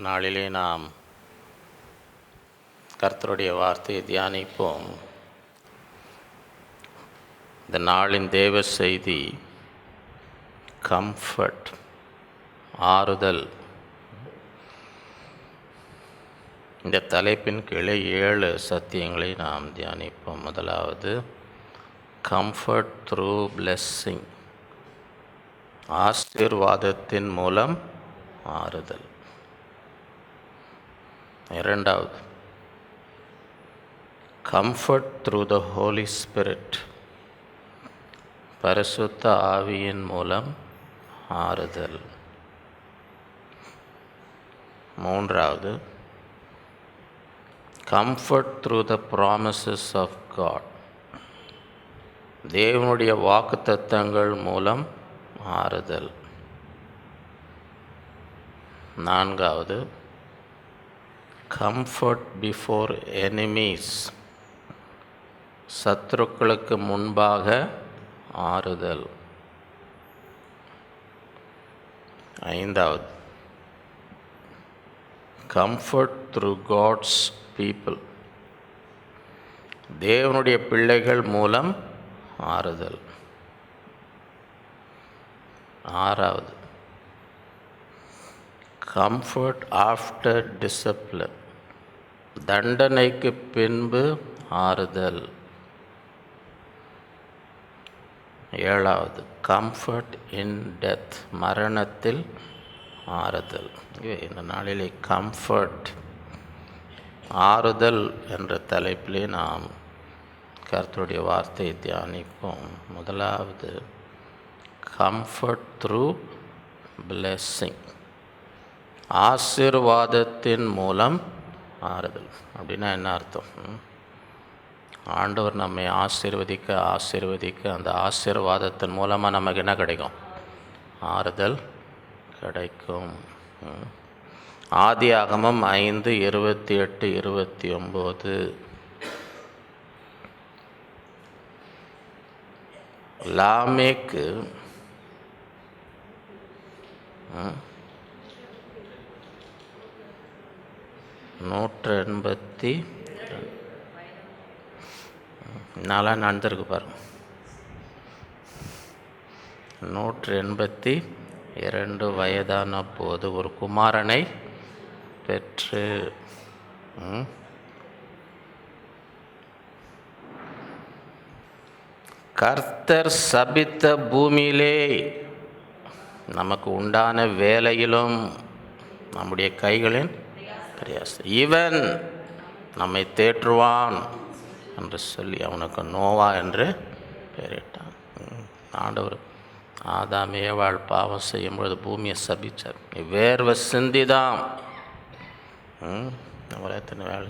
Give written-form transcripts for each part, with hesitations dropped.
நாளிலே நாம் கர்த்தருடைய வார்த்தையை தியானிப்போம். இந்த நாளின் தேவ செய்தி கம்ஃபர்ட், ஆறுதல். இந்த தலைப்பின் கீழே 7 சத்தியங்களை நாம் தியானிப்போம். முதலாவது, கம்ஃபர்ட் த்ரூ பிளெஸ்ஸிங், ஆசீர்வாதத்தின் மூலம் ஆறுதல். இரண்டாவது, comfort through the Holy Spirit, பரிசுத்த ஆவியின் மூலம் ஆறுதல். மூன்றாவது, comfort through the promises of God, தேவனுடைய வாக்குத்தத்தங்கள் மூலம் ஆறுதல். நான்காவது, கம்ஃபர்ட் பிஃபோர் எனிமீஸ், சத்துருக்களுக்கு முன்பாக ஆறுதல். ஐந்தாவது, கம்ஃபர்ட் த்ரூ காட்ஸ் பீப்புள், தேவனுடைய பிள்ளைகள் மூலம் ஆறுதல். ஆறாவது, கம்ஃபர்ட் ஆஃப்டர் டிசிப்ளின், தண்டனைக்கு பின்பு ஆறுதல். ஏழாவது, கம்ஃபர்ட் இன் டெத், மரணத்தில் ஆறுதல். இந்த நாளிலே கம்ஃபர்ட், ஆறுதல் என்ற தலைப்பிலே நாம் கர்த்தருடைய வார்த்தையை தியானிப்போம். முதலாவது, கம்ஃபர்ட் த்ரூ பிளெஸ்ஸிங், ஆசீர்வாதத்தின் மூலம் ஆறுதல். அப்படின்னா என்ன அர்த்தம்? ஆண்டவர் நம்மை ஆசீர்வதிக்க அந்த ஆசீர்வாதத்தின் மூலமாக நமக்கு என்ன கிடைக்கும்? ஆறுதல் கிடைக்கும். ஆதியாகமம் 5:28-29. லாமேக்கு 182 நாளாக நடந்திருக்கு பாருங்க. 182 வயதான போது ஒரு குமாரனை பெற்று, கர்த்தர் சபித்த பூமியிலே நமக்கு உண்டான வேலையிலும் நம்முடைய கைகளின் பிரயாசம் இவன் நம்மை தேற்றுவான் என்று சொல்லி அவனுக்கு நோவா என்று பெயரிட்டான். ஆண்டவர் ஆதாம் ஏவாள் பாவம் செய்யும்பொழுது பூமியை சபித்தார். நீ வேர்வை சிந்திதான் அவரை எத்தனை வேலை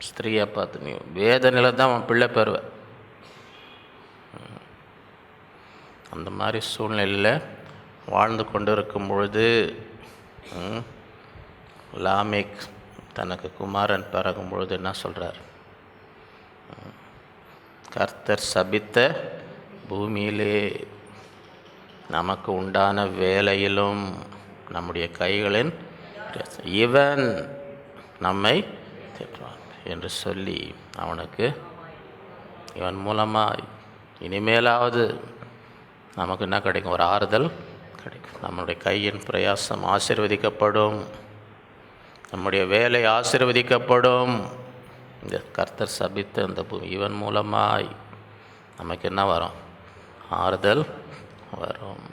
ஸ்திரீயை பார்த்து நீ வேதனையில் தான் அவன் பிள்ளை பெறுவேன். அந்த மாதிரி சூழ்நிலையில் வாழ்ந்து கொண்டு இருக்கும் பொழுது லாமேக் தனக்கு குமாரன் பிறகும் பொழுது என்ன சொல்கிறார்? கர்த்தர் சபித்த பூமியிலே நமக்கு உண்டான வேலையிலும் நம்முடைய கைகளின் இவன் நம்மை தேற்றுவான் என்று சொல்லி அவனுக்கு இவன் மூலமாக இனிமேலாவது நமக்கு என்ன கிடைக்கும்? ஒரு ஆறுதல் கிடைக்கும். நம்முடைய கையின் பிரயாசம் ஆசீர்வதிக்கப்படும், நம்முடைய வேலை ஆசீர்வதிக்கப்படும். இந்த கர்த்தர் சபித்த இந்த இவன் மூலமாய் நமக்கு என்ன வரும்? ஆறுதல் வரும்.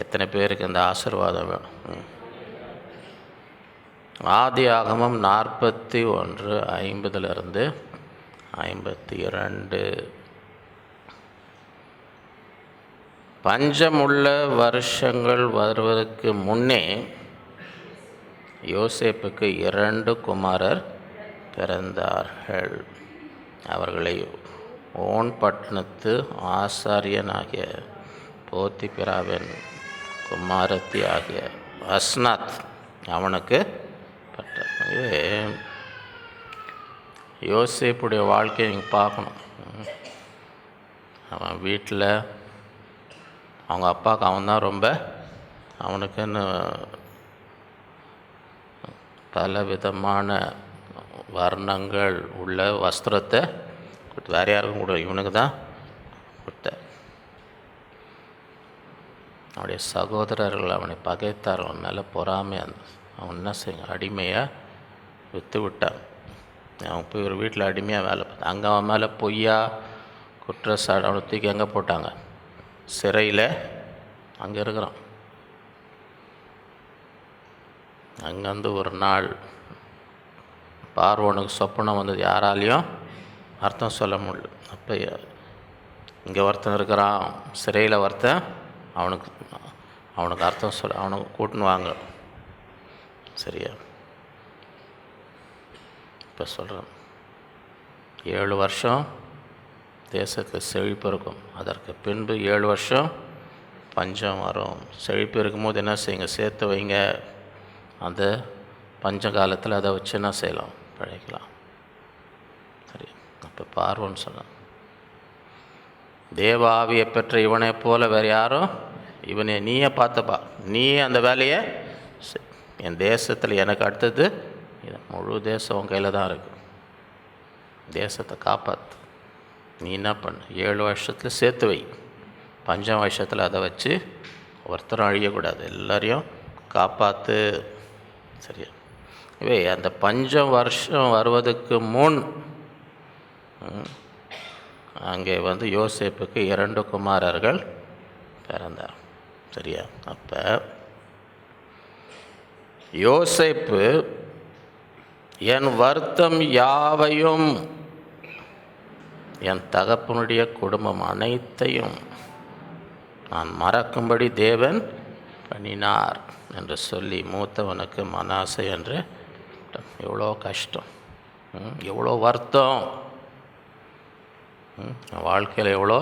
எத்தனை பேருக்கு இந்த ஆசீர்வாதம் வேணும்? ஆதியாகமம் 41:50-52. பஞ்சமுள்ள வருஷங்கள் வருவதற்கு முன்னே யோசேப்புக்கு 2 குமாரர் பிறந்தார்கள். அவர்களை ஓன் பட்டணத்து ஆசாரியனாகிய போத்திபிராவின் குமாரத்தி ஆகிய அஸ்னாத் அவனுக்கு பட்டார். யோசேப்புடைய வாழ்க்கையை நீங்கள் பார்க்கணும். அவன் வீட்டில் அவங்க அப்பாவுக்கு அவன் தான் ரொம்ப அவனுக்குன்னு பல விதமான வர்ணங்கள் உள்ள வஸ்திரத்தை கொடுத்து, வேறு யாருக்கும் கூட இவனுக்கு தான் கொடுத்தார். அவனுடைய சகோதரர்கள் அவனை பகைத்தார், அவன் மேலே பொறாமை. அவன் என்ன செய்ய, அடிமையாக விற்று விட்டான். அவன் போய் ஒரு வீட்டில் அடிமையாக வேலை பார்த்தான். அங்கே அவன் மேலே பொய்யா குற்றச்சாட்டு, அவனை தூக்கி எங்கே போட்டாங்க, சிறையில் அங்கே இருக்கிறான். அங்கேருந்து ஒரு நாள் பார்வோனுக்கு சொப்பனம் வந்தது, யாராலையும் அர்த்தம் சொல்ல முடியல. அப்போ இங்கே ஒருத்தன் இருக்கிறான், சிறையில் ஒருத்தன், அவனுக்கு அர்த்தம் சொல்ல, அவனுக்கு கூட்டின்னு வாங்க. சரியா? இப்போ சொல்கிறேன், 7 வருஷம் தேசத்தில் செழிப்பு இருக்கும், அதற்கு பின்பு 7 வருஷம் பஞ்சம் வரும். செழிப்பு இருக்கும்போது என்ன செய்யுங்க, சேர்த்து வைங்க. அந்த பஞ்ச காலத்தில் அதை வச்சு என்ன செய்யலாம், பழைக்கலாம். சரி, அப்போ பார்வோன்னு சொன்னான், தேவாவியை பெற்ற இவனை போல் வேறு யாரும், இவனை நீயே பார்த்துப்பா, நீயே அந்த வேலையை என் தேசத்தில் எனக்கு அடுத்தது முழு தேசம் உன் கையில் தான் இருக்குது, தேசத்தை காப்பாற்று. நீ என்ன பண்ணு, 7 வருஷத்தில் சேர்த்து வை, பஞ்சம் வருஷத்தில் அதை வச்சு ஒருத்தரும் அழியக்கூடாது, எல்லாரையும் காப்பாற்று. சரியா? இவே அந்த பஞ்சம் வருஷம் வருவதுக்கு முன் அங்கே யோசேப்புக்கு 2 குமாரர்கள் பிறந்தார். சரியா? அப்போ யோசேப்பு என் வருத்தம் யாவையும் என் தகப்பனுடைய குடும்பம் அனைத்தையும் நான் மறக்கும்படி தேவன் பண்ணினார் என்று சொல்லி மூத்தவனுக்கு மனாசே என்று. எவ்வளோ கஷ்டம், எவ்வளோ வருத்தம், வாழ்க்கையில் எவ்வளோ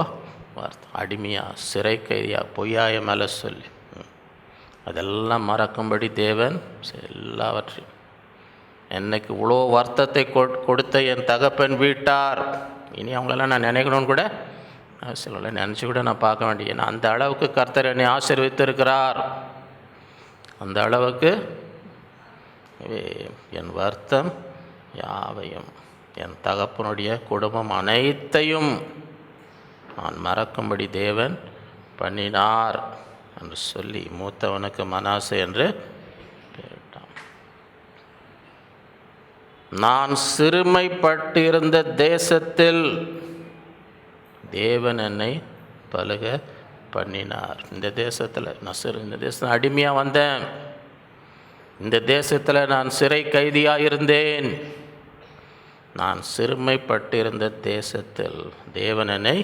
வருத்தம், அடிமையாக சிறை கைதியாக பொய்யாய மேலே சொல்லி அதெல்லாம் மறக்கும்படி தேவன் எல்லாவற்றையும். என்னைக்கு இவ்வளோ வருத்தத்தை கொடுத்த என் தகப்பன் வீட்டார், இனி அவங்களெல்லாம் நான் நினைக்கணும்னு கூட அவசியம் இல்லை, நினச்சி கூட நான் பார்க்க வேண்டிய, ஏன்னா அந்த அளவுக்கு கர்த்தர் என்னை ஆசீர்வதித்திருக்கிறார். அந்த அளவுக்கு என் வருத்தம் யாவையும் என் தகப்பனுடைய குடும்பம் அனைத்தையும் நான் மறக்கும்படி தேவன் பண்ணினார் என்று சொல்லி மூத்தவனுக்கு மனாசே என்று பெயரிட்டான். நான் சிறுமைப்பட்டிருந்த தேசத்தில் தேவன் என்னை பலுக பண்ணினார். இந்த தேசத்தில் இந்த தேசத்தில் அடிமையாக வந்தேன், இந்த தேசத்தில் நான் சிறை கைதியாக இருந்தேன், நான் சிறுமைப்பட்டிருந்த தேசத்தில் தேவன் என்னை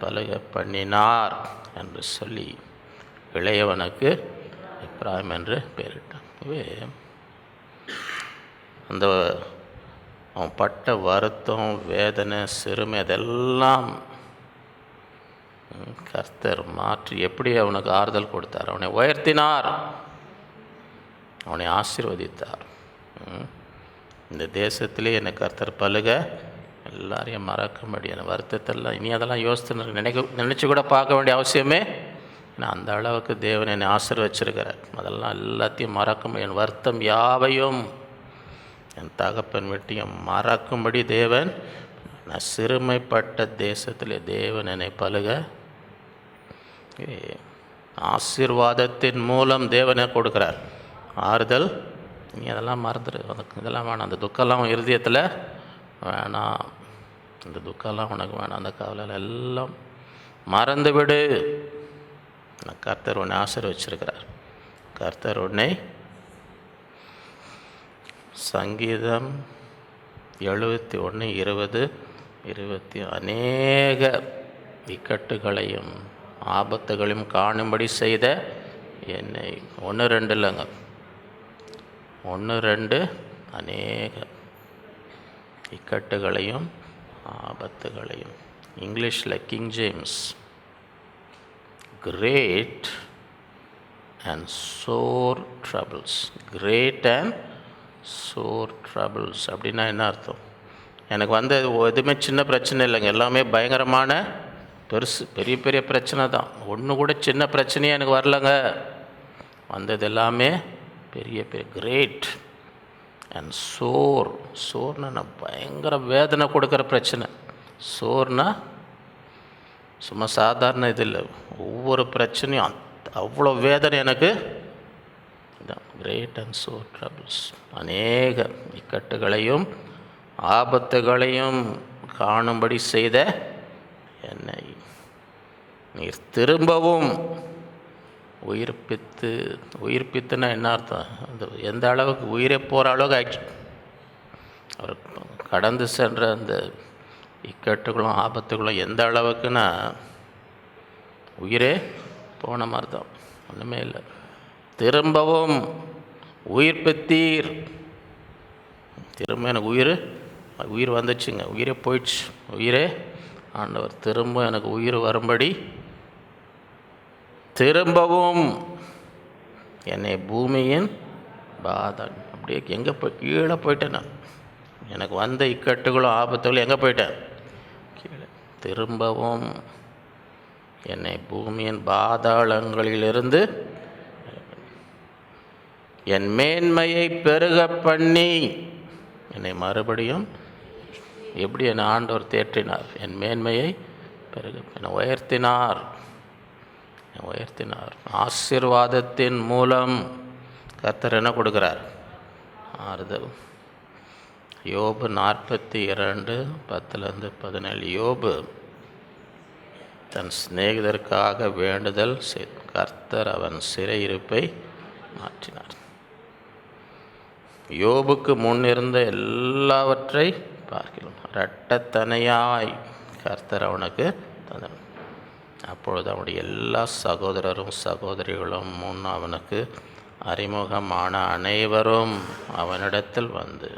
பலுக பண்ணினார் என்று சொல்லி இளையவனுக்கு எப்ராயிம் என்று பெயரிட்டான். இவே அந்த அவன் பட்ட வருத்தம், வேதனை, சிறுமை அதெல்லாம் கர்த்தர் மாற்றி எப்படி அவனுக்கு ஆறுதல் கொடுத்தார், அவனை உயர்த்தினார், அவனை ஆசீர்வதித்தார். இந்த தேசத்திலே என்னை கர்த்தர் பலுக எல்லாரையும் மறக்க முடியும். வருத்தத்தெல்லாம் இனி அதெல்லாம் யோசித்து நினச்சி கூட பார்க்க வேண்டிய அவசியமே, நான் அந்த அளவுக்கு தேவன் என்னை ஆசீர்வச்சிருக்கிறார். அதெல்லாம் எல்லாத்தையும் மறக்க, என் வருத்தம் யாவையும் என் தகப்பன் வீட்டையும் மறக்கும்படி தேவன், நான் சிறுமைப்பட்ட தேசத்திலே தேவன் என்னை பலுக ஆசீர்வாதத்தின் மூலம் தேவனை கொடுக்குறார் ஆறுதல். நீ அதெல்லாம் மறந்துடு, உனக்கு இதெல்லாம் வேணாம், அந்த துக்கம்லாம் இருதயத்தில் வேணாம், அந்த துக்கம்லாம் உனக்கு வேணாம், அந்த கவலை எல்லாம் மறந்து விடு. கர்த்தர் உன்னை ஆசீர்வச்சிருக்கிறார். கர்த்தர் உன்னை சங்கீதம் 71, 20, 20 அநேக இக்கட்டுகளையும் ஆபத்துகளையும் காணும்படி செய்த என்னை 1, 2 இல்லைங்க, 1, 2 அநேக இக்கட்டுகளையும் ஆபத்துகளையும். இங்கிலீஷில் King James, great and sore troubles, great and sore troubles அப்படின்னா என்ன அர்த்தம்? எனக்கு எதுவுமே சின்ன பிரச்சனை இல்லைங்க, எல்லாமே பயங்கரமான பெருசு, பெரிய பெரிய பிரச்சனை தான். ஒன்று கூட சின்ன பிரச்சனையே எனக்கு வரலைங்க, வந்தது எல்லாமே பெரிய பெரிய கிரேட் அண்ட் சோர்னா பயங்கர வேதனை கொடுக்குற பிரச்சனை. சோர்னா சும்மா சாதாரண இது இல்லை, ஒவ்வொரு பிரச்சனையும் அவ்வளோ வேதனை எனக்கு. கிரேட் அண்ட் சோர் ட்ரபிள்ஸ், அநேக இக்கட்டுகளையும் ஆபத்துகளையும் காணும்படி செய்த என்னை நீர் திரும்பவும் உயிர்ப்பித்துன்னா என்ன அர்த்தம்? அந்த எந்த அளவுக்கு உயிரை போகிற அளவுக்கு ஆயிடுச்சு. அவர் கடந்து சென்ற அந்த இக்கட்டுகளும் ஆபத்துகளும் எந்த அளவுக்குன்னா உயிரே போன மாதிரி தான், ஒன்றுமே இல்லை. திரும்பவும் உயிர்ப்பித்தீர். திரும்ப எனக்கு உயிர் வந்துச்சுங்க, உயிரே போயிடுச்சு. உயிரே ஆண்டவர் திரும்ப எனக்கு உயிர் வரும்படி திரும்பவும் என்னை பூமியின் பாதம், அப்படியே எங்கே கீழே போயிட்டேன் நான். எனக்கு வந்த இக்கட்டுகளும் ஆபத்துகளும் எங்கே போயிட்டேன்? கீழே. திரும்பவும் என்னை பூமியின் பாதாளங்களிலிருந்து என் மேன்மையை பெருக பண்ணி என்னை மறுபடியும் எப்படி என்னை ஆண்டவர் தேற்றினார்? என் மேன்மையை பெருக என்னை உயர்த்தினார். ஆசீர்வாதத்தின் மூலம் கர்த்தர் என்ன கொடுக்குறார்? ஆறுதல். யோபு 42:10-17. யோபு தன் சிநேகிதருக்காக வேண்டுதல் செய்து கர்த்தர் அவன் சிறையிருப்பை மாற்றினார். யோபுக்கு முன்னிருந்த எல்லாவற்றை பார்க்கிறோம் இரட்டத்தனையாய் கர்த்தர் அவனுக்கு தந்தார். அப்பொழுது அவனுடைய எல்லா சகோதரரும் சகோதரிகளும் முன் அவனுக்கு அறிமுகமான அனைவரும் அவனிடத்தில் வந்து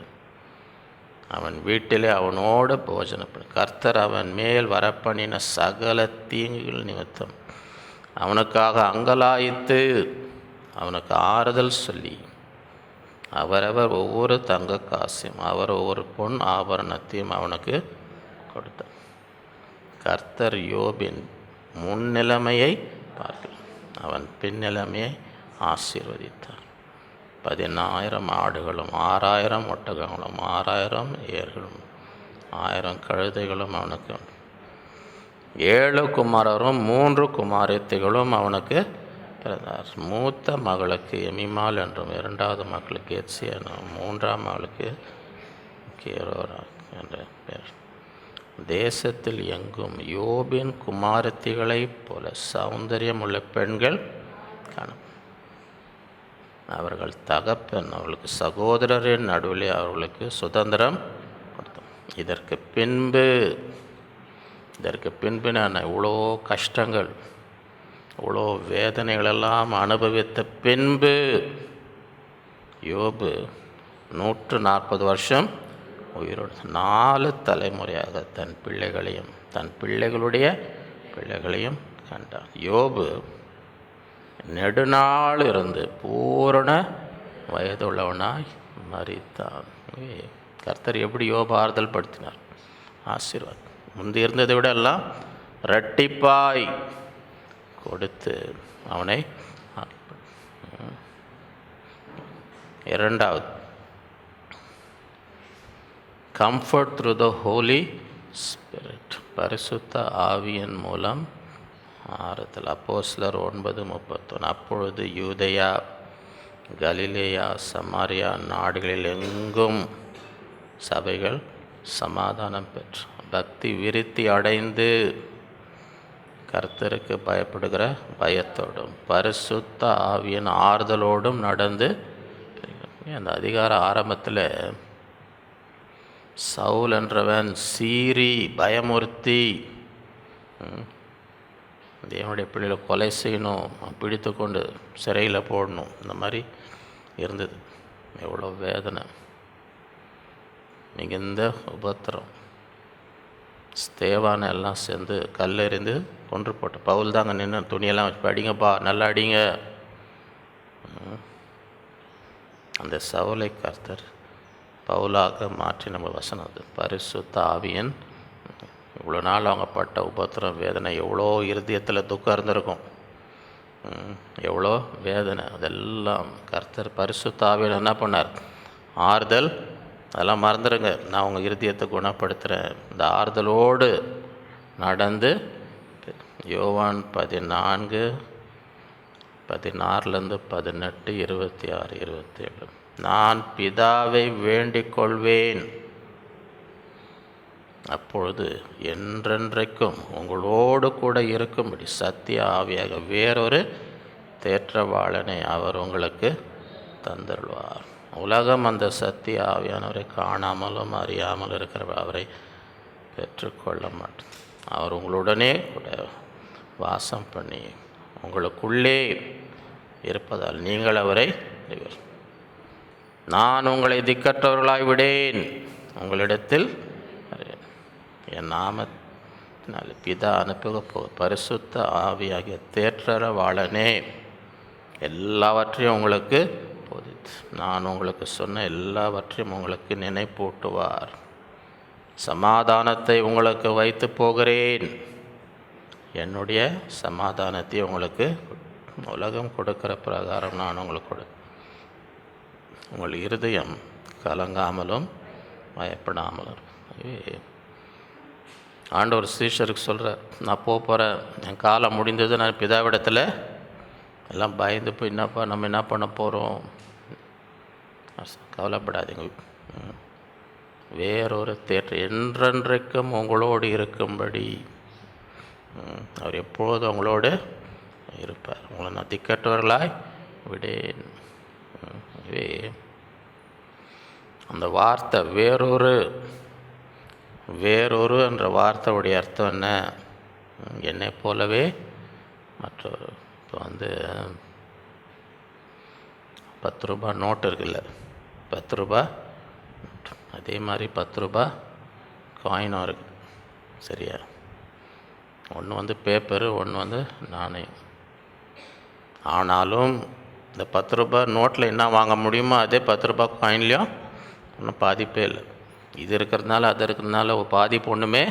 அவன் வீட்டிலே அவனோடு போஜனம் பண்ணி கர்த்தர் அவன் மேல் வரப்பண்ணின சகல தீங்குகள் நிமித்தம் அவனுக்காக அங்கலாய்த்து அவனுக்கு ஆறுதல் சொல்லி அவரவர் ஒவ்வொரு தங்க காசையும் அவர் ஒவ்வொரு பொன் ஆபரணத்தையும் அவனுக்கு கொடுத்தார். கர்த்தர் யோபின் முன்னிலைமையை பார்க்கலாம், அவன் பின்னிலைமையை ஆசீர்வதித்தார். 10,000 ஆடுகளும் 6,000 ஒட்டகங்களும் 6,000 ஏர்களும் 1,000 கழுதைகளும் அவனுக்கு 7 குமாரரும் 3 குமாரத்திகளும் அவனுக்கு பிறந்தார். மூத்த மகளுக்கு எமிமால் என்றும் 2வது மகளுக்கு எத்சி என்றும் 3ஆம் மகளுக்கு கேரோரா என்ற பெயர். தேசத்தில் எங்கும் யோபின் குமாரத்திகளைப் போல சௌந்தரியம் உள்ள பெண்கள் காணும். அவர்கள் தகப்பன் அவர்களுக்கு சகோதரரின் நடுவிலே அவர்களுக்கு சுதந்திரம் கொடுத்தோம். இதற்கு பின்பு நான் இவ்வளோ கஷ்டங்கள் இவ்வளோ வேதனைகளெல்லாம் அனுபவித்த பின்பு யோபு 140 வருஷம் உயிரோடு 4 தலைமுறையாக தன் பிள்ளைகளையும் தன் பிள்ளைகளுடைய பிள்ளைகளையும் கண்டான். யோபு நெடுநாள் இருந்து பூரண வயதுள்ளவனாய் மரித்தான். கர்த்தர் எப்படி யோபு ஆறுதல் படுத்தினார்? ஆசீர்வாதம் முந்தி இருந்ததை விட எல்லாம் இரட்டிப்பாய் கொடுத்து அவனை. 2வது comfort through the Holy Spirit, பரிசுத்த ஆவியின் மூலம் ஆறுதல். அப்போஸ்தலர் 9:31. அப்பொழுது யூதேயா கலிலேயா சமாரியா நாடுகளில் எங்கும் சபைகள் சமாதானம் பெற்று பக்தி விருத்தி அடைந்து கர்த்தருக்கு பயப்படுகிற பயத்தோடும் பரிசுத்த ஆவியின் ஆறுதலோடும் நடந்து. அந்த அதிகார ஆரம்பத்தில் சவுல் என்றவன் சீறி பயமுறுத்தி தேவனுடைய பிள்ளைகளை கொலை செய்யணும், பிடித்து கொண்டு சிறையில் போடணும், இந்த மாதிரி இருந்தது. எவ்வளோ வேதனை, மிகுந்த உபத்திரம். ஸ்தேவானை எல்லாம் சேர்ந்து கல்லெறிந்து கொன்று போட்ட. பவுல் தாங்க நின்று துணியெல்லாம் வச்சு அடிங்கப்பா, நல்லா அடிங்க. அந்த சவுலை கர்த்தர் பவுலாக மாற்றி நம்ம வசனம் அது. பரிசுத்த ஆவியன் இவ்வளோ நாள் அவங்க பட்ட உபத்திரம் வேதனை, எவ்வளோ இருதயத்தில் துக்கம் இருந்திருக்கும், எவ்வளோ வேதனை, அதெல்லாம் கர்த்தர் பரிசுத்த ஆவியன் என்ன பண்ணார்? ஆறுதல், அதெல்லாம் மறந்துடுங்க. நான் உங்கள் இருதயத்தை குணப்படுத்துகிறேன். இந்த ஆறுதலோடு நடந்து யோவான் 14:16 18 26 27 நான் பிதாவை வேண்டிக் கொள்வேன், அப்பொழுது என்றென்றைக்கும் உங்களோடு கூட இருக்கும்படி சத்திய ஆவியாக வேறொரு தேற்றவாளனை அவர் உங்களுக்கு தந்தருள்வார். உலகம் அந்த சத்திய ஆவியானவரை காணாமலும் அறியாமல் இருக்கிற அவரை பெற்றுக்கொள்ள மாட்டேன். அவர் உங்களுடனே கூட வாசம் பண்ணி உங்களுக்குள்ளே இருப்பதால் நீங்கள் அவரை அறிவீர். நான் உங்களை திக்கற்றவர்களாய் விடேன், உங்களிடத்தில் என் நாமத்தினால் பிதா அனுப்புக பரிசுத்த ஆவியாகிய தேற்றரவாளனே எல்லாவற்றையும் உங்களுக்கு போதித்து நான் உங்களுக்கு சொன்ன எல்லாவற்றையும் உங்களுக்கு நினைப்பூட்டுவார். சமாதானத்தை உங்களுக்கு வைத்து போகிறேன், என்னுடைய சமாதானத்தை உங்களுக்கு உலகம் கொடுக்கிற பிரகாரம் நான் உங்களுக்கு உங்கள் இருதயம் கலங்காமலும் பயப்படாமலும். ஆண்டவர் சீஷருக்கு சொல்கிறார், நான் போகிறேன், என் காலம் முடிந்தது, நான் பிதாவிடத்தில் எல்லாம் பயந்து போய் என்னப்பா நம்ம என்ன பண்ண போகிறோம், கவலைப்படாதீங்க, வேறொரு என்றென்றைக்கும் உங்களோடு இருக்கும்படி அவர் எப்பொழுதும் உங்களோடு இருப்பார். உங்களை நான் திக்கற்றவர்களாய் விடேன். அந்த வார்த்தை வேறொரு என்ற வார்த்தையுடைய அர்த்தம் என்ன? என்னை போலவே மற்றொரு. இப்போ 10 ரூபா நோட்டு இருக்குல்ல, 10 ரூபா, அதே மாதிரி 10 ரூபா காயினும் இருக்குது, சரியா? ஒன்று பேப்பரு, ஒன்று நாணயம். ஆனாலும் இந்த 10 ரூபா நோட்டில் என்ன வாங்க முடியுமோ அதே 10 ரூபா காயின்லேயும் ஒன்றும் பாதிப்பே இல்லை. இது இருக்கிறதுனால அது இருக்கிறதுனால ஒரு பாதிப்பு ஒன்றுமே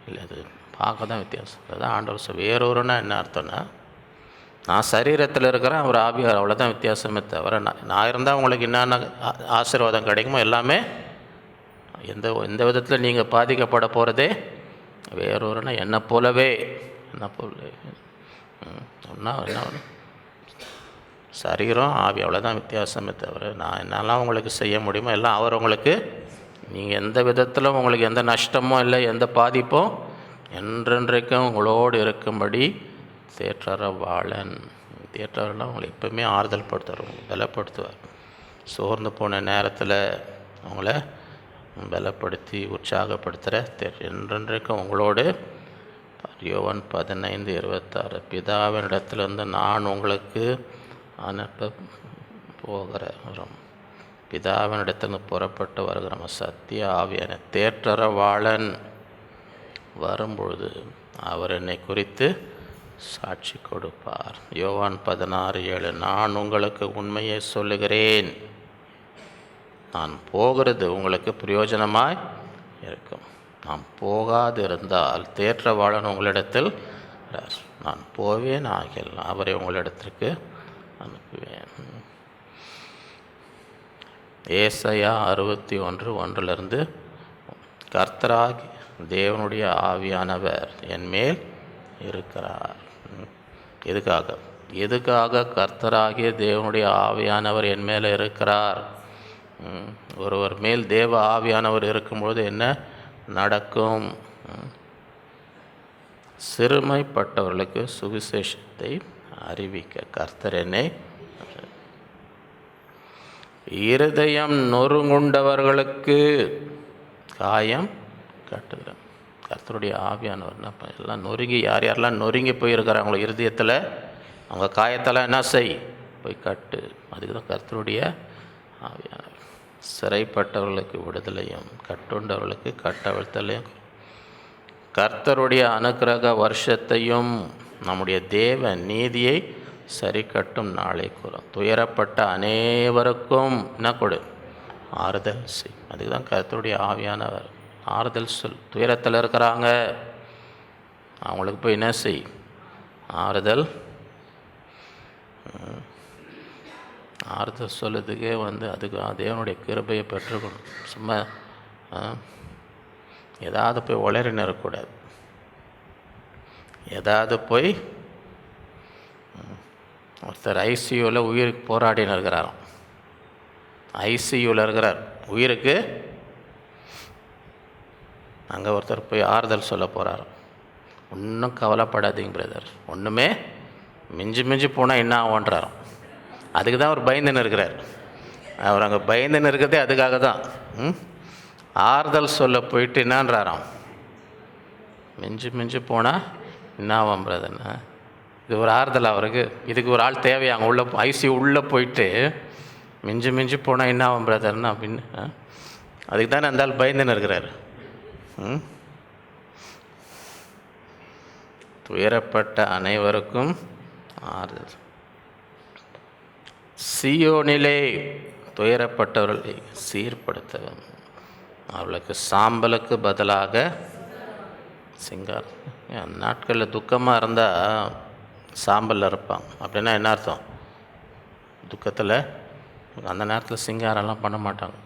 இல்லை. அது பார்க்க தான் வித்தியாசம். அதுதான் ஆண்டவர் வேறொருன்னா என்ன அர்த்தம்னா, நான் சரீரத்தில் இருக்கிறேன், அவர் ஆவியார், அவ்வளோதான் வித்தியாசமே தவிர நான் இருந்தால் உங்களுக்கு என்னென்ன ஆசீர்வாதம் கிடைக்குமோ எல்லாமே எந்த விதத்தில் நீங்கள் பாதிக்கப்பட போகிறதே வேறொருன்னா என்னை போலவே என்ன சரீரம் ஆவி, அவ்வளோதான் வித்தியாசமே தவிர நான் என்னெல்லாம் உங்களுக்கு செய்ய முடியுமோ எல்லாம் அவர் உங்களுக்கு, நீங்கள் எந்த விதத்திலும் உங்களுக்கு எந்த நஷ்டமும் இல்லை, எந்த பாதிப்பும் என்றென்றைக்கும் உங்களோடு இருக்கும்படி தேற்றரவாளன். தேற்றரெல்லாம் உங்களை எப்பவுமே ஆறுதல் படுத்துவார், பலப்படுத்துவார். சோர்ந்து போன நேரத்தில் அவங்கள பலப்படுத்தி உற்சாகப்படுத்துகிற என்றென்றைக்கும் உங்களோடு. யோவான் 15:26 பிதாவினிடத்திலிருந்து நான் உங்களுக்கு அனுப்ப போகிற பிதாவினிடத்திலிருந்து புறப்பட்டு வருகிற நம்ம சத்திய ஆவியான தேற்றரவாளன் வரும்பொழுது அவர் என்னை குறித்து சாட்சி கொடுப்பார். யோவான் 16:7 நான் உங்களுக்கு உண்மையை சொல்லுகிறேன், நான் போகிறது உங்களுக்கு பிரயோஜனமாய் இருக்கும். நான் போகாது இருந்தால் தேற்றவாளன் உங்களிடத்தில் நான் போவேன் ஆகில் அவரை உங்களிடத்திற்கு அனுப்புவேன். ஏசாயா 61:1 கர்த்தராகி தேவனுடைய ஆவியானவர் என்மேல் இருக்கிறார். எதுக்காக கர்த்தராகிய தேவனுடைய ஆவியானவர் என் மேலே இருக்கிறார்? ஒருவர் மேல் தேவ ஆவியானவர் இருக்கும்பொழுது என்ன நடக்கும்? சிறுமைப்பட்டவர்களுக்கு சுவிசேஷத்தை அறிவிக்க கர்த்தர் என்னை, இருதயம் நொறுங்குண்டவர்களுக்கு காயம் கட்டுகிறார். கர்த்தருடைய ஆவியானவர்னா எல்லாம் நொறுங்கி, யாரெல்லாம் நொறுங்கி போயிருக்கிறாங்களோ இருதயத்தில், அவங்க காயத்தெல்லாம் என்ன செய், போய் கட்டு. அதுக்கு தான் கர்த்தருடைய ஆவியானவர். சிறைப்பட்டவர்களுக்கு விடுதலையும் கட்டுண்டவர்களுக்கு கட்டவிழ்த்தலையும் கர்த்தருடைய அனுக்கிரக வருஷத்தையும் நம்முடைய தேவ நீதியை சரி கட்டும் நாளை கூறும். துயரப்பட்ட அனைவருக்கும் என்ன கொடு, ஆறுதல் செய். அதுக்கு தான் கர்த்தருடைய ஆவியானவர் ஆறுதல் சொல். துயரத்தில் இருக்கிறாங்க, அவங்களுக்கு போய் என்ன செய், ஆறுதல். ஆறுதல் சொல்லுறதுக்கே அதுக்கு தேவனுடைய கிருபையை பெற்றுக்கணும். சும்மா ஏதாவது போய் உளறி நிறக்கூடாது. ஏதாவது போய் ஒருத்தர் ஐசியூவில் உயிருக்கு போராடின்னு இருக்கிறாராம். ஐசியூவில் இருக்கிறார், உயிருக்கு. அங்கே ஒருத்தர் போய் ஆறுதல் சொல்ல போகிறாராம். ஒன்றும் கவலைப்படாதீங்க பிரதர், ஒன்றுமே மிஞ்சி மிஞ்சி போனால் என்ன ஆகுன்றாராம். அதுக்கு தான் அவர் பயந்துன்னு இருக்கிறார். அவர் அங்கே பயந்துன்னு இருக்கிறதே அதுக்காக தான். ஆறுதல் சொல்ல போயிட்டு என்னான்றாராம், மிஞ்சி மிஞ்சி போனால் என்ன ஆகும் பிரதர்னா. இது ஒரு ஆறுதல் அவருக்கு. இதுக்கு ஒரு ஆள் தேவையாங்க. உள்ளே ஐசியூ உள்ளே போயிட்டு மிஞ்சி மிஞ்சி போனால் என்ன ஆகும் பிரதர்னா அப்படின்னு. அதுக்கு தானே அந்த ஆள் பயந்துன்னு இருக்கிறார். துயரப்பட்ட அனைவருக்கும் ஆறுதல். சீயோனிலே துயரப்பட்டவர்களை சீர்படுத்த அவளுக்கு சாம்பலுக்கு பதிலாக சிங்காரம். நாட்களில் துக்கமாக இருந்தால் சாம்பலில் இருப்பாங்க. அப்படின்னா என்ன அர்த்தம்? துக்கத்தில் அந்த நேரத்தில் சிங்காரம்லாம் பண்ண மாட்டாங்க.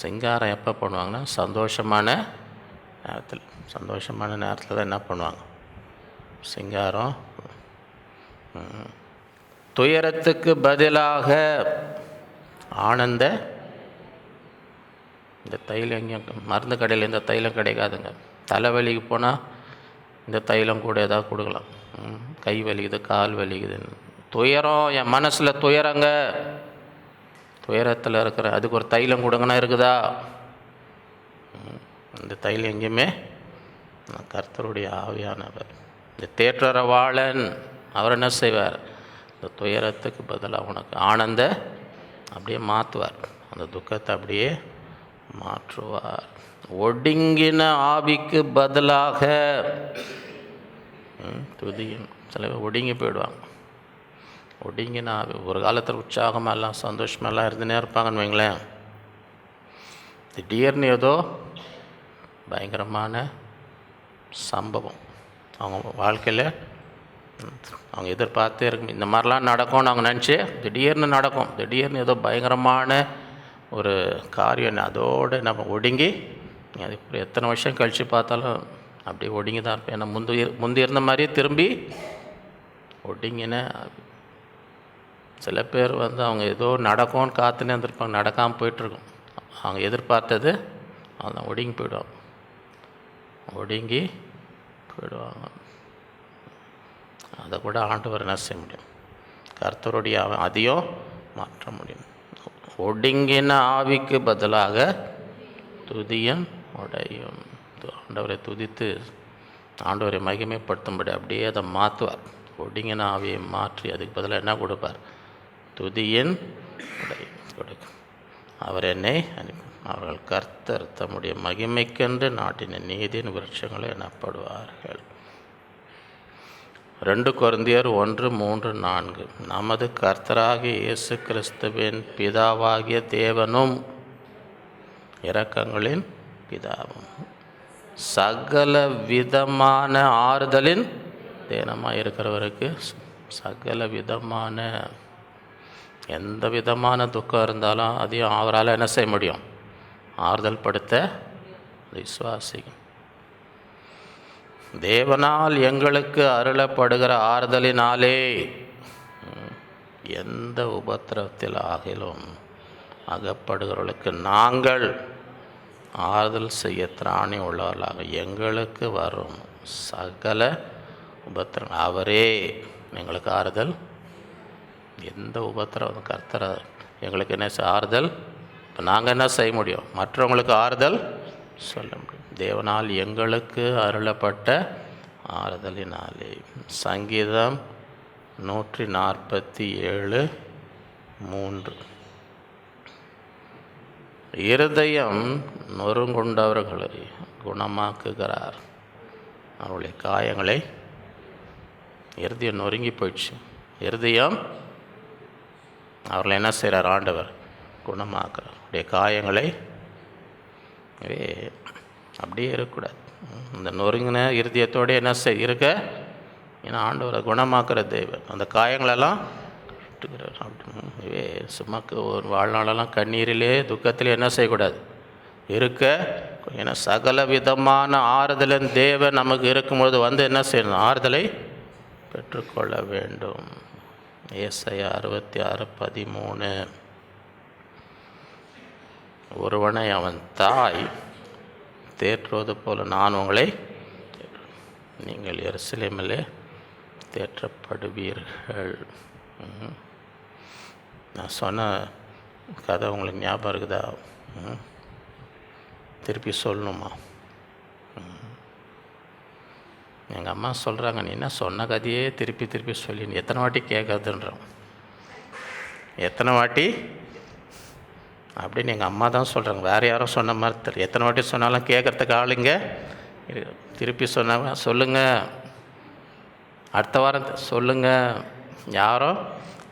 சிங்காரம் எப்போ பண்ணுவாங்கன்னா சந்தோஷமான நேரத்தில். சந்தோஷமான நேரத்தில் தான் என்ன பண்ணுவாங்க, சிங்காரம். துயரத்துக்கு பதிலாக ஆனந்த. இந்த தைலம் எங்கேயும் மருந்து கடையில் இந்த தைலம் கிடைக்காதுங்க. தலைவலிக்கு போனால் இந்த தைலம் கூட ஏதாவது கொடுக்கலாம். கை வலிக்குது, கால் வலிக்குதுன்னு. துயரம், என் மனசில் துயரங்க, துயரத்தில் இருக்கிற, அதுக்கு ஒரு தைலம் கொடுங்கன்னா இருக்குதா? இந்த தைலம் எங்கேயுமே கர்த்தருடைய ஆவியானவர், இந்த தேற்றரவாளன், அவர் என்ன செய்வார்? இந்த துயரத்துக்கு பதிலாக உனக்கு ஆனந்த அப்படியே மாற்றுவார். அந்த துக்கத்தை அப்படியே மாற்றுவார். ஒடுங்கின ஆவிக்கு பதிலாக துதியும். சில பேர் ஒடுங்கி போயிடுவாங்க. ஒடுங்கின ஆவி. ஒரு காலத்தில் உற்சாகமாக எல்லாம் சந்தோஷமெல்லாம் இருந்துனே இருப்பாங்கன்னு வைங்களேன். திடீர்னு ஏதோ பயங்கரமான சம்பவம் அவங்க வாழ்க்கையில் அவங்க எதிர்பார்த்தே இருக்கும். இந்த மாதிரிலாம் நடக்கும்னு அவங்க நினச்சி திடீர்னு நடக்கும். திடீர்னு ஏதோ பயங்கரமான ஒரு காரியம், அதோடு நம்ம ஒடுங்கி, அது இப்போ எத்தனை வருஷம் கழித்து பார்த்தாலும் அப்படியே ஒடுங்கி தான் இருப்பேன். ஏன்னா முந்தி இருந்த மாதிரியே திரும்பி ஒடுங்கின. சில பேர் அவங்க ஏதோ நடக்கும்னு காத்துனே இருந்திருப்பாங்க, நடக்காமல் போயிட்டுருக்கும். அவங்க எதிர்பார்த்தது அவங்க ஒடுங்கி போயிடுவாங்க. அதை கூட ஆண்டவர் என்ன செய்ய முடியும்? கர்த்தருடைய அதையும் மாற்ற முடியும். ஒடுங்கின ஆவிக்கு பதிலாக துதியும் உடையும். ஆண்டவரை துதித்து ஆண்டவரை மகிமைப்படுத்தும்படி அப்படியே அதை மாற்றுவார். ஒடுங்கின ஆவியை மாற்றி அதுக்கு பதிலாக என்ன கொடுப்பார்? துதியின் உடையும் கொடுக்கும். அவர் என்னை அனுப்பி அவர்கள் கர்த்தர் தம்முடைய மகிமைக்கென்று நாட்டின நீதியின் விருட்சங்களை எனப்படுவார்கள். 2 கொரிந்தியர் 1:3-4. நமது கர்த்தராகிய இயேசு கிறிஸ்துவின் பிதாவாகிய தேவனும் இரக்கங்களின் பிதாவும் சகல விதமான ஆறுதலின் தேனமாக இருக்கிறவருக்கு சகல விதமான எந்த விதமான துக்கம் இருந்தாலும் அதையும் அவரால் என்ன செய்ய முடியும்? ஆறுதல் படுத்த விசுவாசிக்கும். தேவனால் எங்களுக்கு அருளப்படுகிற ஆறுதலினாலே எந்த உபத்திரவத்தில் ஆகிலும் அகப்படுகிறவர்களுக்கு நாங்கள் ஆறுதல் செய்ய திராணி உள்ளவர்களாக எங்களுக்கு வரும் சகல உபத்திரம் அவரே எங்களுக்கு ஆறுதல். எந்த உபத்திரம் கர்த்தர் எங்களுக்கு என்ன ஆறுதல். இப்போ நாங்கள் என்ன செய்ய முடியும்? மற்றவங்களுக்கு ஆறுதல் சொல்ல முடியும். தேவனால் எங்களுக்கு அருளப்பட்ட ஆறுதலினாலே. சங்கீதம் 147:3. இருதயம் நொறுங்குண்டவர்களை குணமாக்குகிறார். அவருடைய காயங்களை, இருதயம் நொறுங்கி போயிடுச்சு, இருதயம் அவர்களை என்ன செய்கிறார்? ஆண்டவர் குணமாக்குறார். அவருடைய காயங்களை அப்படியே இருக்கக்கூடாது. இந்த நொறுங்கின இருதயத்தோடு என்ன இருக்க? ஏன்னா ஆண்டவரை குணமாக்குற தேவன் அந்த காயங்களெல்லாம் தேற்றுகிறார். அப்படி சும்மாக்கு ஒரு வாழ்நாளெல்லாம் கண்ணீரிலே துக்கத்திலே என்ன செய்யக்கூடாது இருக்க. ஏன்னா சகல விதமான ஆறுதலின் தேவன் நமக்கு இருக்கும்பொழுது வந்து என்ன செய்யணும், ஆறுதலை பெற்றுக்கொள்ள வேண்டும். ஏசாயா 66:13. ஒருவனை அவன் தாய் தேற்றுவது போல நான் உங்களை நீங்கள் எருசலேமிலே தேற்றப்படுவீர்கள். நான் சொன்ன கதை உங்களுக்கு ஞாபகம் இருக்குதா? திருப்பி சொல்லணுமா? எங்கள் அம்மா சொல்கிறாங்க, நீ என்ன சொன்ன கதையே திருப்பி திருப்பி சொல்லி நீ எத்தனை வாட்டி கேட்காதுன்றோம். எத்தனை வாட்டி அப்படின்னு எங்கள் அம்மா தான் சொல்கிறாங்க, வேறு யாரும் சொன்ன மாதிரி தெரியும். எத்தனை வாட்டி சொன்னாலும் கேட்குறதுக்கு ஆளுங்க திருப்பி சொன்னாங்க. சொல்லுங்கள், அடுத்த வாரம் சொல்லுங்கள். யாரும்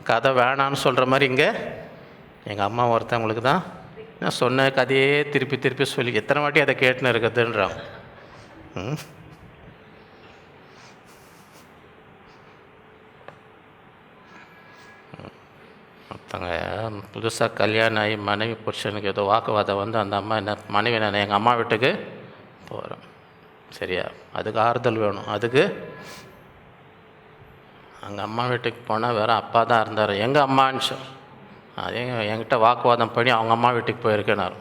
கதை வேணான்னு சொல்கிற மாதிரி இங்கே எங்கள் அம்மா ஒருத்தவங்களுக்கு தான் நான் சொன்ன கதையே திருப்பி திருப்பி சொல்லி எத்தனை வாட்டி அதை கேட்டுன்னு இருக்குதுன்றான். ஒருத்தங்க புதுசாக கல்யாணம் ஆகி மனைவி புருஷனுக்கு ஏதோ வாக்குவாதம் வந்து அந்த அம்மா என்ன, மனைவி நான் எங்கள் அம்மா வீட்டுக்கு போகிறேன், சரியா, அதுக்கு ஆறுதல் வேணும். அதுக்கு அங்கே அம்மா வீட்டுக்கு போனால் வேறு அப்பா தான் இருந்தார். எங்கள் அம்மான்னு அதே என்கிட்ட வாக்குவாதம் பண்ணி அவங்க அம்மா வீட்டுக்கு போயிருக்கேனார்.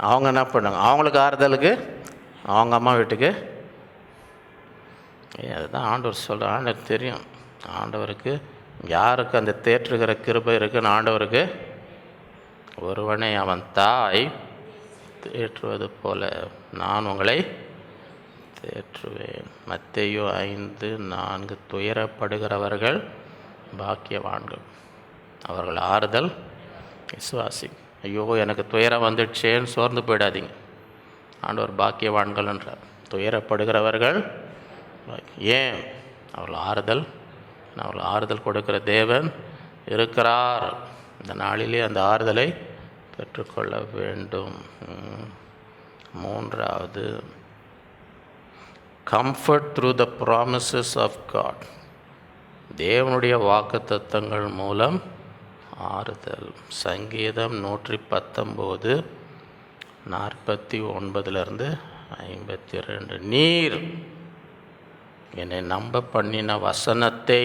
அவங்க என்ன பண்ணாங்க, அவங்களுக்கு ஆறுதலுக்கு அவங்க அம்மா வீட்டுக்கு. அதுதான் ஆண்டவர் சொல்கிற, ஆண்டவர் தெரியும் ஆண்டவருக்கு யாருக்கு அந்த தேற்றுகிற கிருபை இருக்குன்னு ஆண்டவருக்கு. ஒருவனை அவன் தாய் தேற்றுவது போல நான் உங்களை தேற்றுவேன். மத்தேயு 5:4. துயரப்படுகிறவர்கள் பாக்கியவான்கள், அவர்கள் ஆறுதல் விசுவாசி. ஐயோ எனக்கு துயரம் வந்துடுச்சேன்னு சோர்ந்து போயிடாதீங்க. ஆண்டவர் பாக்கியவான்கள்ன்றார். துயரப்படுகிறவர்கள் ஏன் அவர்கள் ஆறுதல், அவர்கள் ஆறுதல் கொடுக்கிற தேவன் இருக்கிறார். இந்த நாளிலே அந்த ஆறுதலை பெற்றுக்கொள்ள வேண்டும். 3வது, comfort through the promises of God. தேவனுடைய வாக்குத்தத்தங்கள் மூலம் ஆறுதல். சங்கீதம் 119:49-52. நீர் என்னை நம்ப பண்ணின வசனத்தை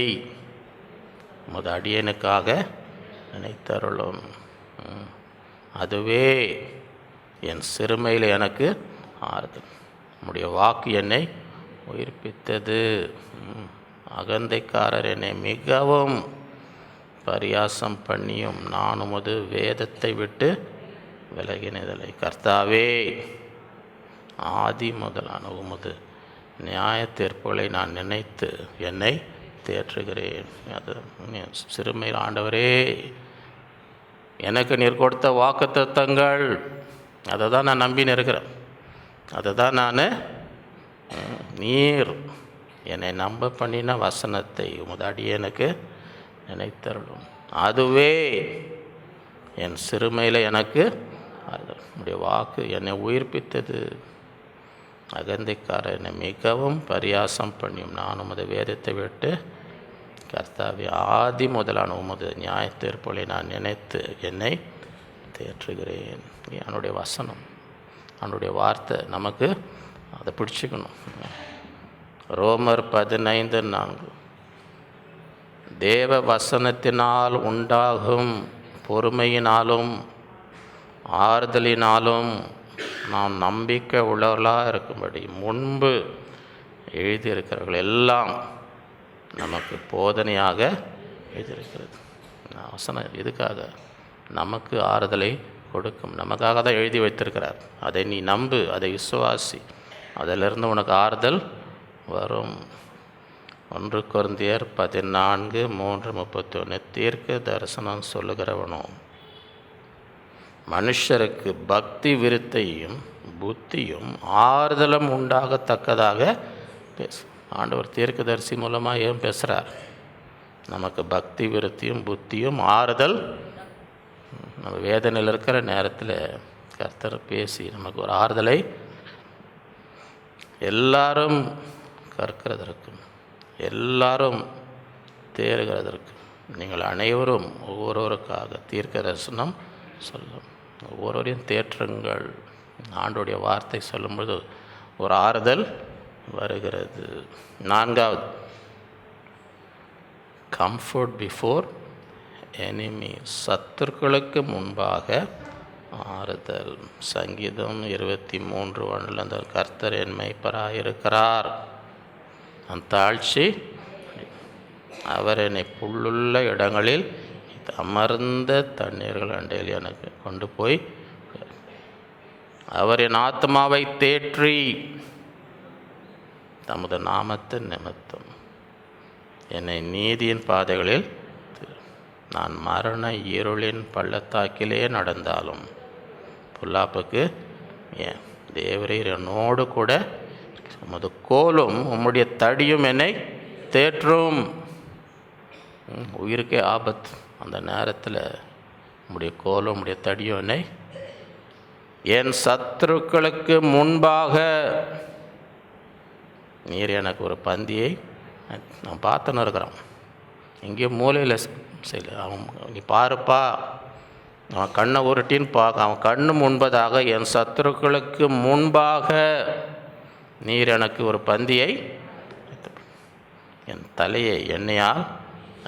உமது அடியனுக்காக நினைத்தருளும். அதுவே என் சிறுமையில் எனக்கு ஆறுதல். உம்முடைய வாக்கு என்னை உயிர்ப்பித்தது. அகந்தைக்காரர் என்னை மிகவும் பரியாசம் பண்ணியும் நான் உமது வேதத்தை விட்டு விலகினதில்லை. கர்த்தாவே, ஆதி முதலான உமது நியாய தீர்ப்புகளை நான் நினைத்து என்னை தேற்றுகிறேன். அது சிறுமையில் ஆண்டவரே எனக்கு நீர் கொடுத்த வாக்குத்தத்தங்கள், அதை தான் நான் நம்பின்னு இருக்கிறேன். அதை தான் நான் நீர் என்னை நம்ப பண்ணின வசனத்தை உமது அடியனுக்கு நினைத்தருளும். அதுவே என் சிறுமையில் எனக்கு உம்முடைய வாக்கு என்னை உயிர்ப்பித்தது. அகந்தைக்காரர் என்னை மிகவும் பரியாசம் பண்ணியும் நான் உமது வேதத்தை விட்டு கர்த்தாவே ஆதி முதலான உமது நியாய தீர்ப்புகளை நான் நினைத்து என்னை தேற்றுகிறேன். என்னுடைய வசனம், அவனுடைய வார்த்தை நமக்கு அதை பிடிச்சிக்கணும். ரோமர் 15:4. தேவ வசனத்தினால் உண்டாகும் பொறுமையினாலும் ஆறுதலினாலும் நாம் நம்பிக்கை உள்ளவர்களாக இருக்கும்படி முன்பு எழுதியிருக்கிறவர்கள் எல்லாம் நமக்கு போதனையாக எழுதியிருக்கிறது. வசனம் எதுக்காக? நமக்கு ஆறுதலை கொடுக்கும். நமக்காக தான் எழுதி வைத்திருக்கிறார். அதை நீ நம்பு, அதை விசுவாசி, அதிலிருந்து உனக்கு ஆறுதல் வரும். 1 கொரிந்தியர் 14:3-31. தீர்க்க தரிசனம் சொல்லுகிறவனோ மனுஷருக்கு பக்தி விருத்தையும் புத்தியும் ஆறுதலும் உண்டாகத்தக்கதாக பேசு. ஆண்டவர் தீர்க்கதரிசி மூலமாக ஏன் பேசுகிறார்? நமக்கு பக்தி விருத்தியும் புத்தியும் ஆறுதல். நம்ம வேதனையில் இருக்கிற நேரத்தில் கர்த்தர் பேசி நமக்கு ஒரு ஆறுதலை, எல்லாரும் கற்கிறதற்கு, எல்லாரும் தேறுகிறதற்கு, நீங்கள் அனைவரும் ஒவ்வொருவருக்காக தீர்க்க தரிசனம் சொல்லும், ஒவ்வொருவரையும் தேற்றுங்கள். ஆண்டோடைய வார்த்தை சொல்லும்போது ஒரு ஆறுதல் வருகிறது. 4வது, கம்ஃபர்ட் பிஃபோர் எனிமி, சத்துருக்களுக்கு முன்பாக ஆறுதல். சங்கீதம் 23:1 அந்த கர்த்தர் என் மேய்ப்பராக இருக்கிறார், அந்த தாழ்ச்சி, அவர் என்னை புல்லுள்ள இடங்களில் அமர்ந்த தண்ணீர்கள் அண்டையில் எனக்கு கொண்டு போய், அவர் என் ஆத்மாவை தேற்றி தமது நாமத்தின் நிமித்தம் என்னை நீதியின் பாதைகளில், நான் மரண இருளின் பள்ளத்தாக்கிலே நடந்தாலும் பொல்லாப்புக்கு ஏன் தேவரீர் என்னோடு கூட, உமது கோலும் உம்முடைய தடியும் என்னை தேற்றும். உயிருக்கே ஆபத்து, அந்த நேரத்தில் உம்முடைய கோலும் உம்முடைய தடியும் என்னை, என் சத்துருக்களுக்கு முன்பாக நீர் எனக்கு ஒரு பந்தியை, நான் பார்த்துன்னு இருக்கிறான் எங்கேயோ மூலையில் சரி, அவன் நீ பாருப்பா, அவன் கண்ணை உருட்டின்னு பார்க்க, அவன் கண்ணு முன்பதாக என் சத்துருக்களுக்கு முன்பாக நீர் எனக்கு ஒரு பந்தியை, என் தலையை எண்ணெயால்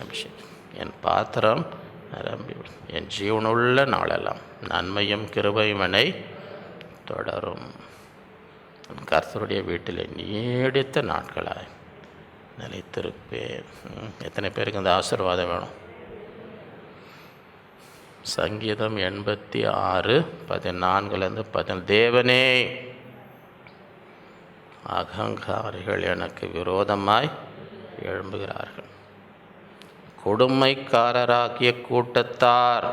அபிஷேகம், என் பாத்திரம் நிரம்பி, என் ஜீவனுள்ள நாளெல்லாம் நன்மையும் கிருபையும் என்னை தொடரும். கர்த்தருடைய வீட்டில் நீடித்த நாட்களாய் நிலைத்திருப்பேன். எத்தனை பேருக்கு இந்த ஆசீர்வாதம் வேணும்? சங்கீதம் 86:14 தேவனே, அகங்காரிகள் எனக்கு விரோதமாய் எழும்புகிறார்கள், கொடுமைக்காரராகிய கூட்டத்தார்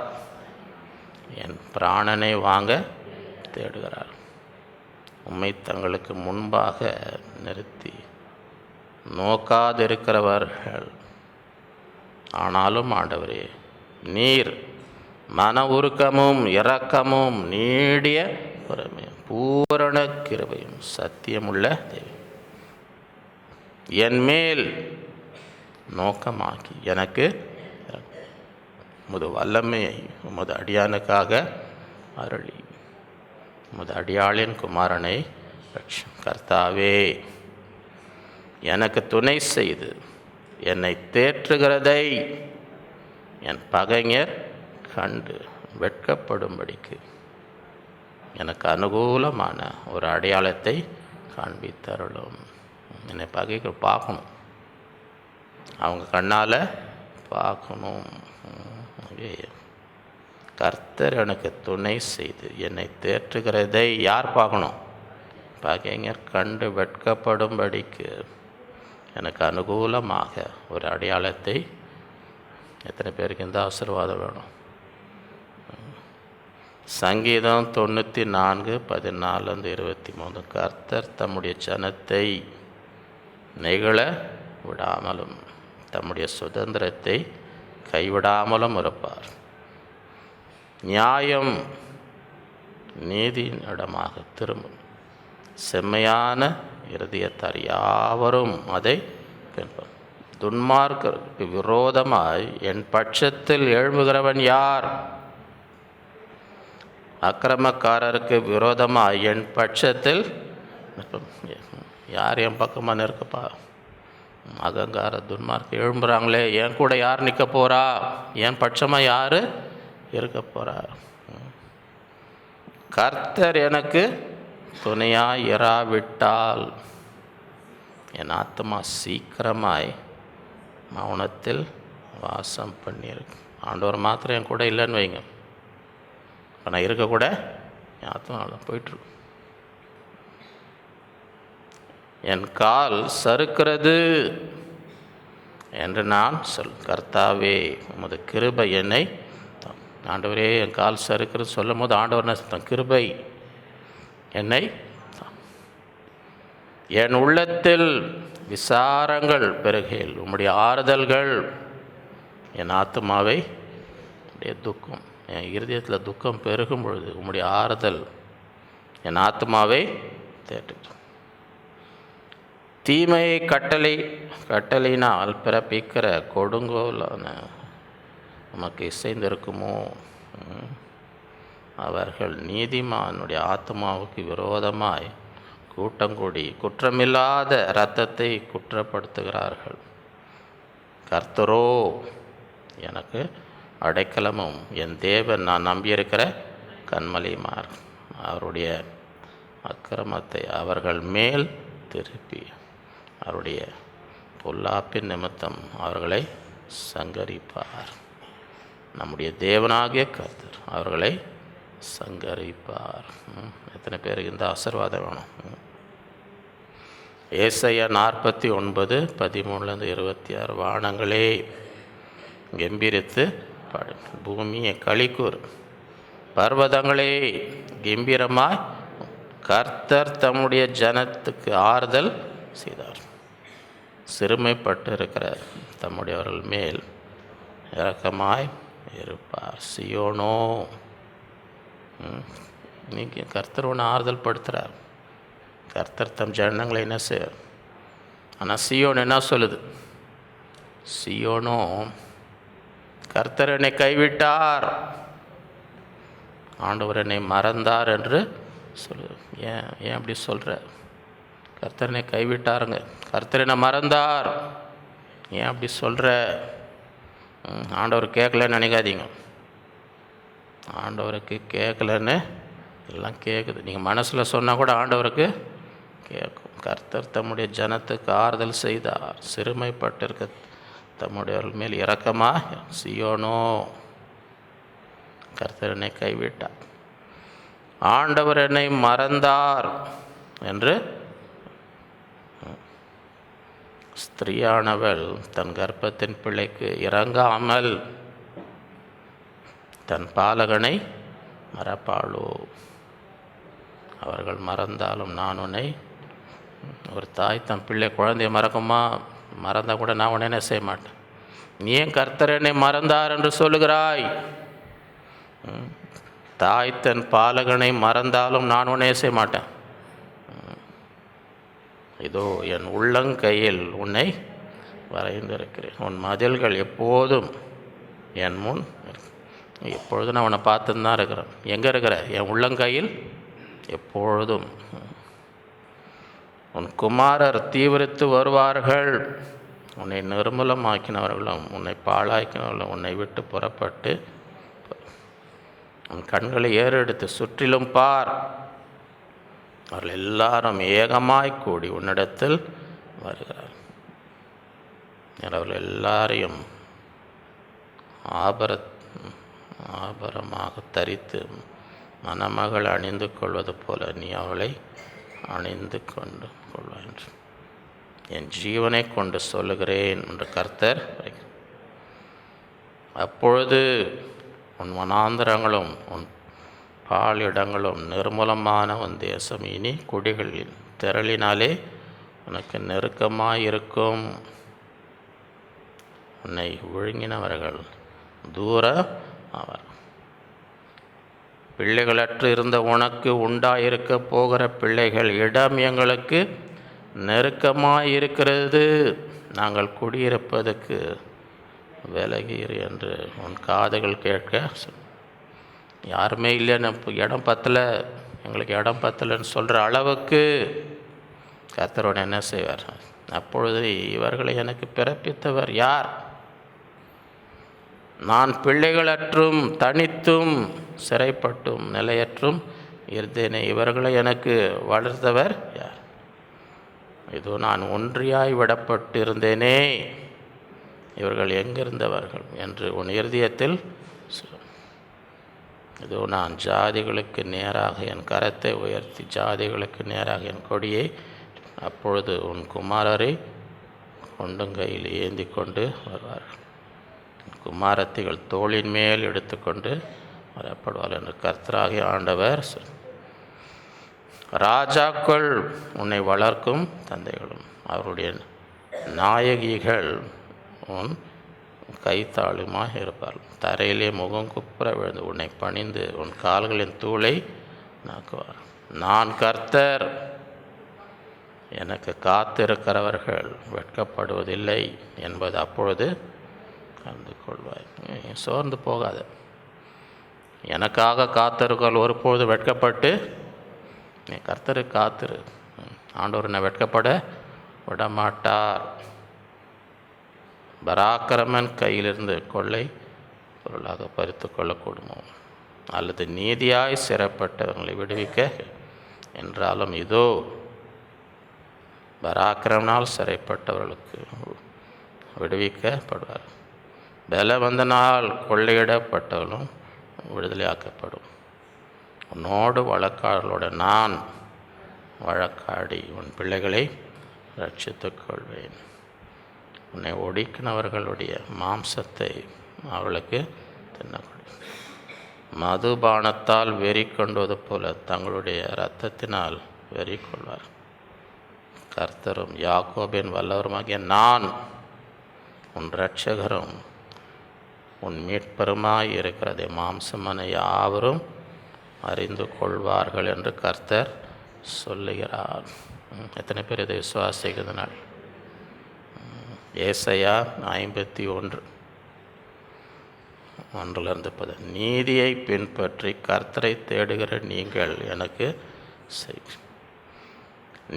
என் பிராணனை வாங்க தேடுகிறார். உம்மை தங்களுக்கு முன்பாக நிறுத்தி நோக்காதிருக்கிறவர்கள். ஆனாலும் ஆண்டவரே, நீர் மன உருக்கமும் இரக்கமும் நீடிய பொறுமையும் பூரண கிருபையும் சத்தியமுள்ள தேவி என்மேல் நோக்கமாக்கி எனக்கு உமது வல்லமையை உமது அடியானுக்காக அருளி உமது அடியாளின் குமாரனை கர்த்தாவே எனக்கு துணை செய்து என்னை தேற்றுகிறதை என் பகைஞர் கண்டு வெட்கப்படும்படிக்கு எனக்கு அனுகூலமான ஒரு அடையாளத்தை காண்பித்தருளும். என்னை பகைகள் பார்க்கணும், அவங்க கண்ணால் பார்க்கணும். கர்த்தர் எனக்கு துணை செய்து என்னை தேற்றுகிறதை யார் பார்க்கணும்? பகைஞர் கண்டு வெட்கப்படும்படிக்கு எனக்கு அனுகூலமாக ஒரு அடையாளத்தை. எத்தனை பேருக்கு இந்த ஆசீர்வாதம் வேணும்? சங்கீதம் 94:14-23 கர்த்தர் தம்முடைய ஜனத்தை நெகிழ விடாமலும் தம்முடைய சுதந்திரத்தை கைவிடாமலும் இருப்பார். நியாயம் நீதியின் இடமாக திரும்பும். செம்மையான இருதயத்தார் யாவரும் அதை பின்பற்றும். துன்மார்க்கருக்கு விரோதமாய் என் பட்சத்தில் எழும்புகிறவன் யார்? அக்கிரமக்காரருக்கு விரோதமாக என் பட்சத்தில் யார் என் பக்கமாக நிற்கப்பா? அகங்கார துன்மார்க்க எழும்புறாங்களே, என் கூட யார் நிற்க போகிறா? என் பட்சமாக யார் இருக்க போகிறா? கர்த்தர் எனக்கு துணையாய் இராவிட்டால் என் ஆத்மா சீக்கிரமாய் மௌனத்தில் வாசம் பண்ணியிருக்கு. ஆண்டவர் மாத்திரம் என் கூட இல்லைன்னு வைங்க, இப்போ நான் இருக்கக்கூட என் ஆத்மா போயிட்டுருக்கு. என் கால் சறுக்கிறது என்று நான் கர்த்தாவே உமது கிருபை என்னை, ஆண்டவரே என் கால் சறுக்கிறது சொல்லும் போது ஆண்டவர் என்ன கிருபை என்னை, என் உள்ளத்தில் விசாரங்கள் பெருகையில் உம்முடைய ஆறுதல்கள் என் ஆத்மாவை, உடைய துக்கம் என் இருதயத்தில் துக்கம் பெருகும் பொழுது உம்முடைய ஆறுதல் என் ஆத்மாவை தேட்டு. தீமையை கட்டளையினால் பிறப்பிக்கிற கொடுங்கோலான உமக்கு இசைந்திருக்குமோ? அவர்கள் நீதிமானுடைய ஆத்மாவுக்கு விரோதமாய் கூட்டங்கூடி குற்றமில்லாத இரத்தத்தை குற்றப்படுத்துகிறார்கள். கர்த்தரோ எனக்கு அடைக்கலமும் என் தேவன் நான் நம்பியிருக்கிற கன்மலையுமார். அவருடைய அக்கிரமத்தை அவர்கள் மேல் திருப்பி அவருடைய பொல்லாப்பின் நிமித்தம் அவர்களை சங்கரிப்பார். நம்முடைய தேவனாகிய கர்த்தர் அவர்களை சங்கரிப்பார். எத்தனை பேருக்கு இந்த ஆசீர்வாதம் வேணும்? ஏசாயா 49:13-26. வானங்களே கம்பீரித்து பாடு, பூமியை களிக்கூர், பர்வதங்களே கம்பீரமாய் கர்த்தர் தம்முடைய ஜனத்துக்கு ஆறுதல் செய்தார். சிறுமைப்பட்டு இருக்கிற தம்முடையவர்கள் மேல் இரக்கமாய் இருப்பார். சியோனோ, இன்னைக்கு கர்த்தர் ஒன்று ஆறுதல் படுத்துகிறார். கர்த்தர் தம் ஜனங்களை என்ன செய்வார்? ஆனால் சியோன் என்ன சொல்லுது? சியோனோ, கர்த்தர் என்னை கைவிட்டார், ஆண்டவர் என்னை மறந்தார் என்று சொல்லுது. ஏன் அப்படி சொல்கிற? கர்த்தர் என்னை கைவிட்டாருங்க, கர்த்தர் என்னை மறந்தார், ஏன் அப்படி சொல்கிற? ஆண்டவர் கேட்கலன்னு நினைக்காதீங்க. ஆண்டவருக்கு கேட்கலன்னு எல்லாம் கேட்குது. நீங்கள் மனசில் சொன்னால் கூட ஆண்டவருக்கு கேட்கும். கர்த்தர் தம்முடைய ஜனத்துக்கு ஆறுதல் செய்தார், சிறுமைப்பட்டிருக்க தம்முடையவர்கள் மேல் இரக்கமா. சியோனோ, கர்த்தர் என்னை கைவிட்டார், ஆண்டவர் என்னை மறந்தார் என்று ஸ்திரீயானவள் தன் கர்ப்பத்தின் பிள்ளைக்கு இறங்காமல் தன் பாலகனை மறப்பாளோ? அவர்கள் மறந்தாலும் நான் உன்னை, ஒரு தாய் தன் பிள்ளை குழந்தைய மறக்குமா? மறந்தால் கூட நான் உன்னை என்ன செய்ய மாட்டேன். நீ ஏன் கர்த்தர் என்னை மறந்தார் என்று சொல்லுகிறாய்? தாய் தன் பாலகனை மறந்தாலும் நான் உன்னை செய்ய மாட்டேன். இதோ என் உள்ளங்கையில் உன்னை வரைந்திருக்கிறேன், உன் மதில்கள் எப்போதும் என் முன். எப்பொழுதும் நான் உன்னை பார்த்துன்னு தான் இருக்கிறேன். எங்கே இருக்கிற? என் உள்ளங்கையில் எப்பொழுதும். உன் குமாரர் தீவிரித்து வருவார்கள், உன்னை நிர்மூலமாக்கினவர்களும் உன்னை பாழாக்கினவர்களும் உன்னை விட்டு புறப்பட்டு உன் கண்களை ஏறெடுத்து சுற்றிலும் பார். அவர்கள் எல்லாரும் ஏகமாய் கூடி உன்னிடத்தில் வருகிறார். அவர்கள் எல்லாரையும் ஆபரமாக தரித்து மணமகள் அணிந்து கொள்வது போல நீ அவளை அணிந்து கொண்டு கொள்வாய் என்று என் ஜீவனை கொண்டு சொல்லுகிறேன் என்று கர்த்தர். அப்பொழுது உன் வனாந்தரங்களும் உன் பாலிடங்களும் நிர்மூலமான உன் தேசம் இனி குடிகளின் திரளினாலே உனக்கு நெருக்கமாயிருக்கும். உன்னை விழுங்கினவர்கள் தூர அவர். பிள்ளைகளற்று இருந்த உனக்கு உண்டாயிருக்க போகிற பிள்ளைகள் இடம் எங்களுக்கு நெருக்கமாயிருக்கிறது, நாங்கள் குடியிருப்பதற்கு விலகீர் என்று உன் காதுகள் கேட்க. யாருமே இல்லைன்னு இடம் பத்தலை, எங்களுக்கு இடம் பத்தலைன்னு சொல்கிற அளவுக்கு கர்த்தரோட என்ன செய்வார்? அப்பொழுது இவர்களை எனக்கு பிறப்பித்தவர் யார்? நான் பிள்ளைகளற்றும் தனித்தும் சிறைப்பட்டும் நிலையற்றும் இருந்தேனே, இவர்களை எனக்கு வளர்த்தவர் யார்? இதோ நான் ஒன்றியாய் விடப்பட்டிருந்தேனே, இவர்கள் எங்கிருந்தவர்கள் என்று உன் இருதயத்தில். இதோ நான் ஜாதிகளுக்கு நேராக என் கரத்தை உயர்த்தி ஜாதிகளுக்கு நேராக என் கொடியை. அப்பொழுது உன் குமாரரை கொண்டுங்கையில் ஏந்தி கொண்டு வருவார்கள், குமாரத்திகள் தோளின் மேல் எடுத்துக்கொண்டு வரப்படுவார் என்று கர்த்தராகிய ஆண்டவர். ராஜாக்கள் உன்னை வளர்க்கும் தந்தைகளும் அவருடைய நாயகிகள் உன் கைத்தாளுமாக இருப்பார்கள். தரையிலே முகம் குப்புற விழுந்து உன்னை பணிந்து உன் கால்களின் தூளை நாக்குவார். நான் கர்த்தர், எனக்கு காத்திருக்கிறவர்கள் வெட்கப்படுவதில்லை என்பது அப்பொழுது கலந்து கொள்வாய். சோர்ந்து போகாத. எனக்காக காத்திருக்கல் ஒருபொழுது வெட்கப்பட்டு நீ கர்த்தருக்கு காத்திரு. ஆண்டவர் என்னை வெட்கப்பட விடமாட்டார். பராக்கிரமன் கையிலிருந்து கொள்ளை பொருளாக பறித்து கொள்ளக்கூடுமோ, அல்லது நீதியாய் சிறைப்பட்டவர்களை விடுவிக்க என்றாலும் இதோ பராக்கிரமனால் சிறைப்பட்டவர்களுக்கு விடுவிக்கப்படுவார். பலவந்தனால் கொள்ளையிடப்பட்டவர்களும் விடுதலையாக்கப்படும். உன்னோடு வழக்காளர்களோட நான் வழக்காடி உன் பிள்ளைகளை ரட்சித்துக் கொள்வேன். உன்னை ஒடுக்கினவர்களுடைய மாம்சத்தை அவளுக்கு தின்னப்படும். மதுபானத்தால் வெறி கொண்டுவது போல தங்களுடைய இரத்தத்தினால் வெறி கொள்வார். கர்த்தரும் யாக்கோபின் வல்லவருமாகிய நான் உன் இரட்சகரும் உன் மீட்பருமாய் இருக்கிறதை மாம்சமான யாவரும் அறிந்து கொள்வார்கள் என்று கர்த்தர் சொல்லுகிறார். எத்தனை பேர் இதை விசுவாசிக்கிறதுனால்? ஏசாயா 51:1 நீதியை பின்பற்றி கர்த்தரை தேடுகிற நீங்கள் எனக்கு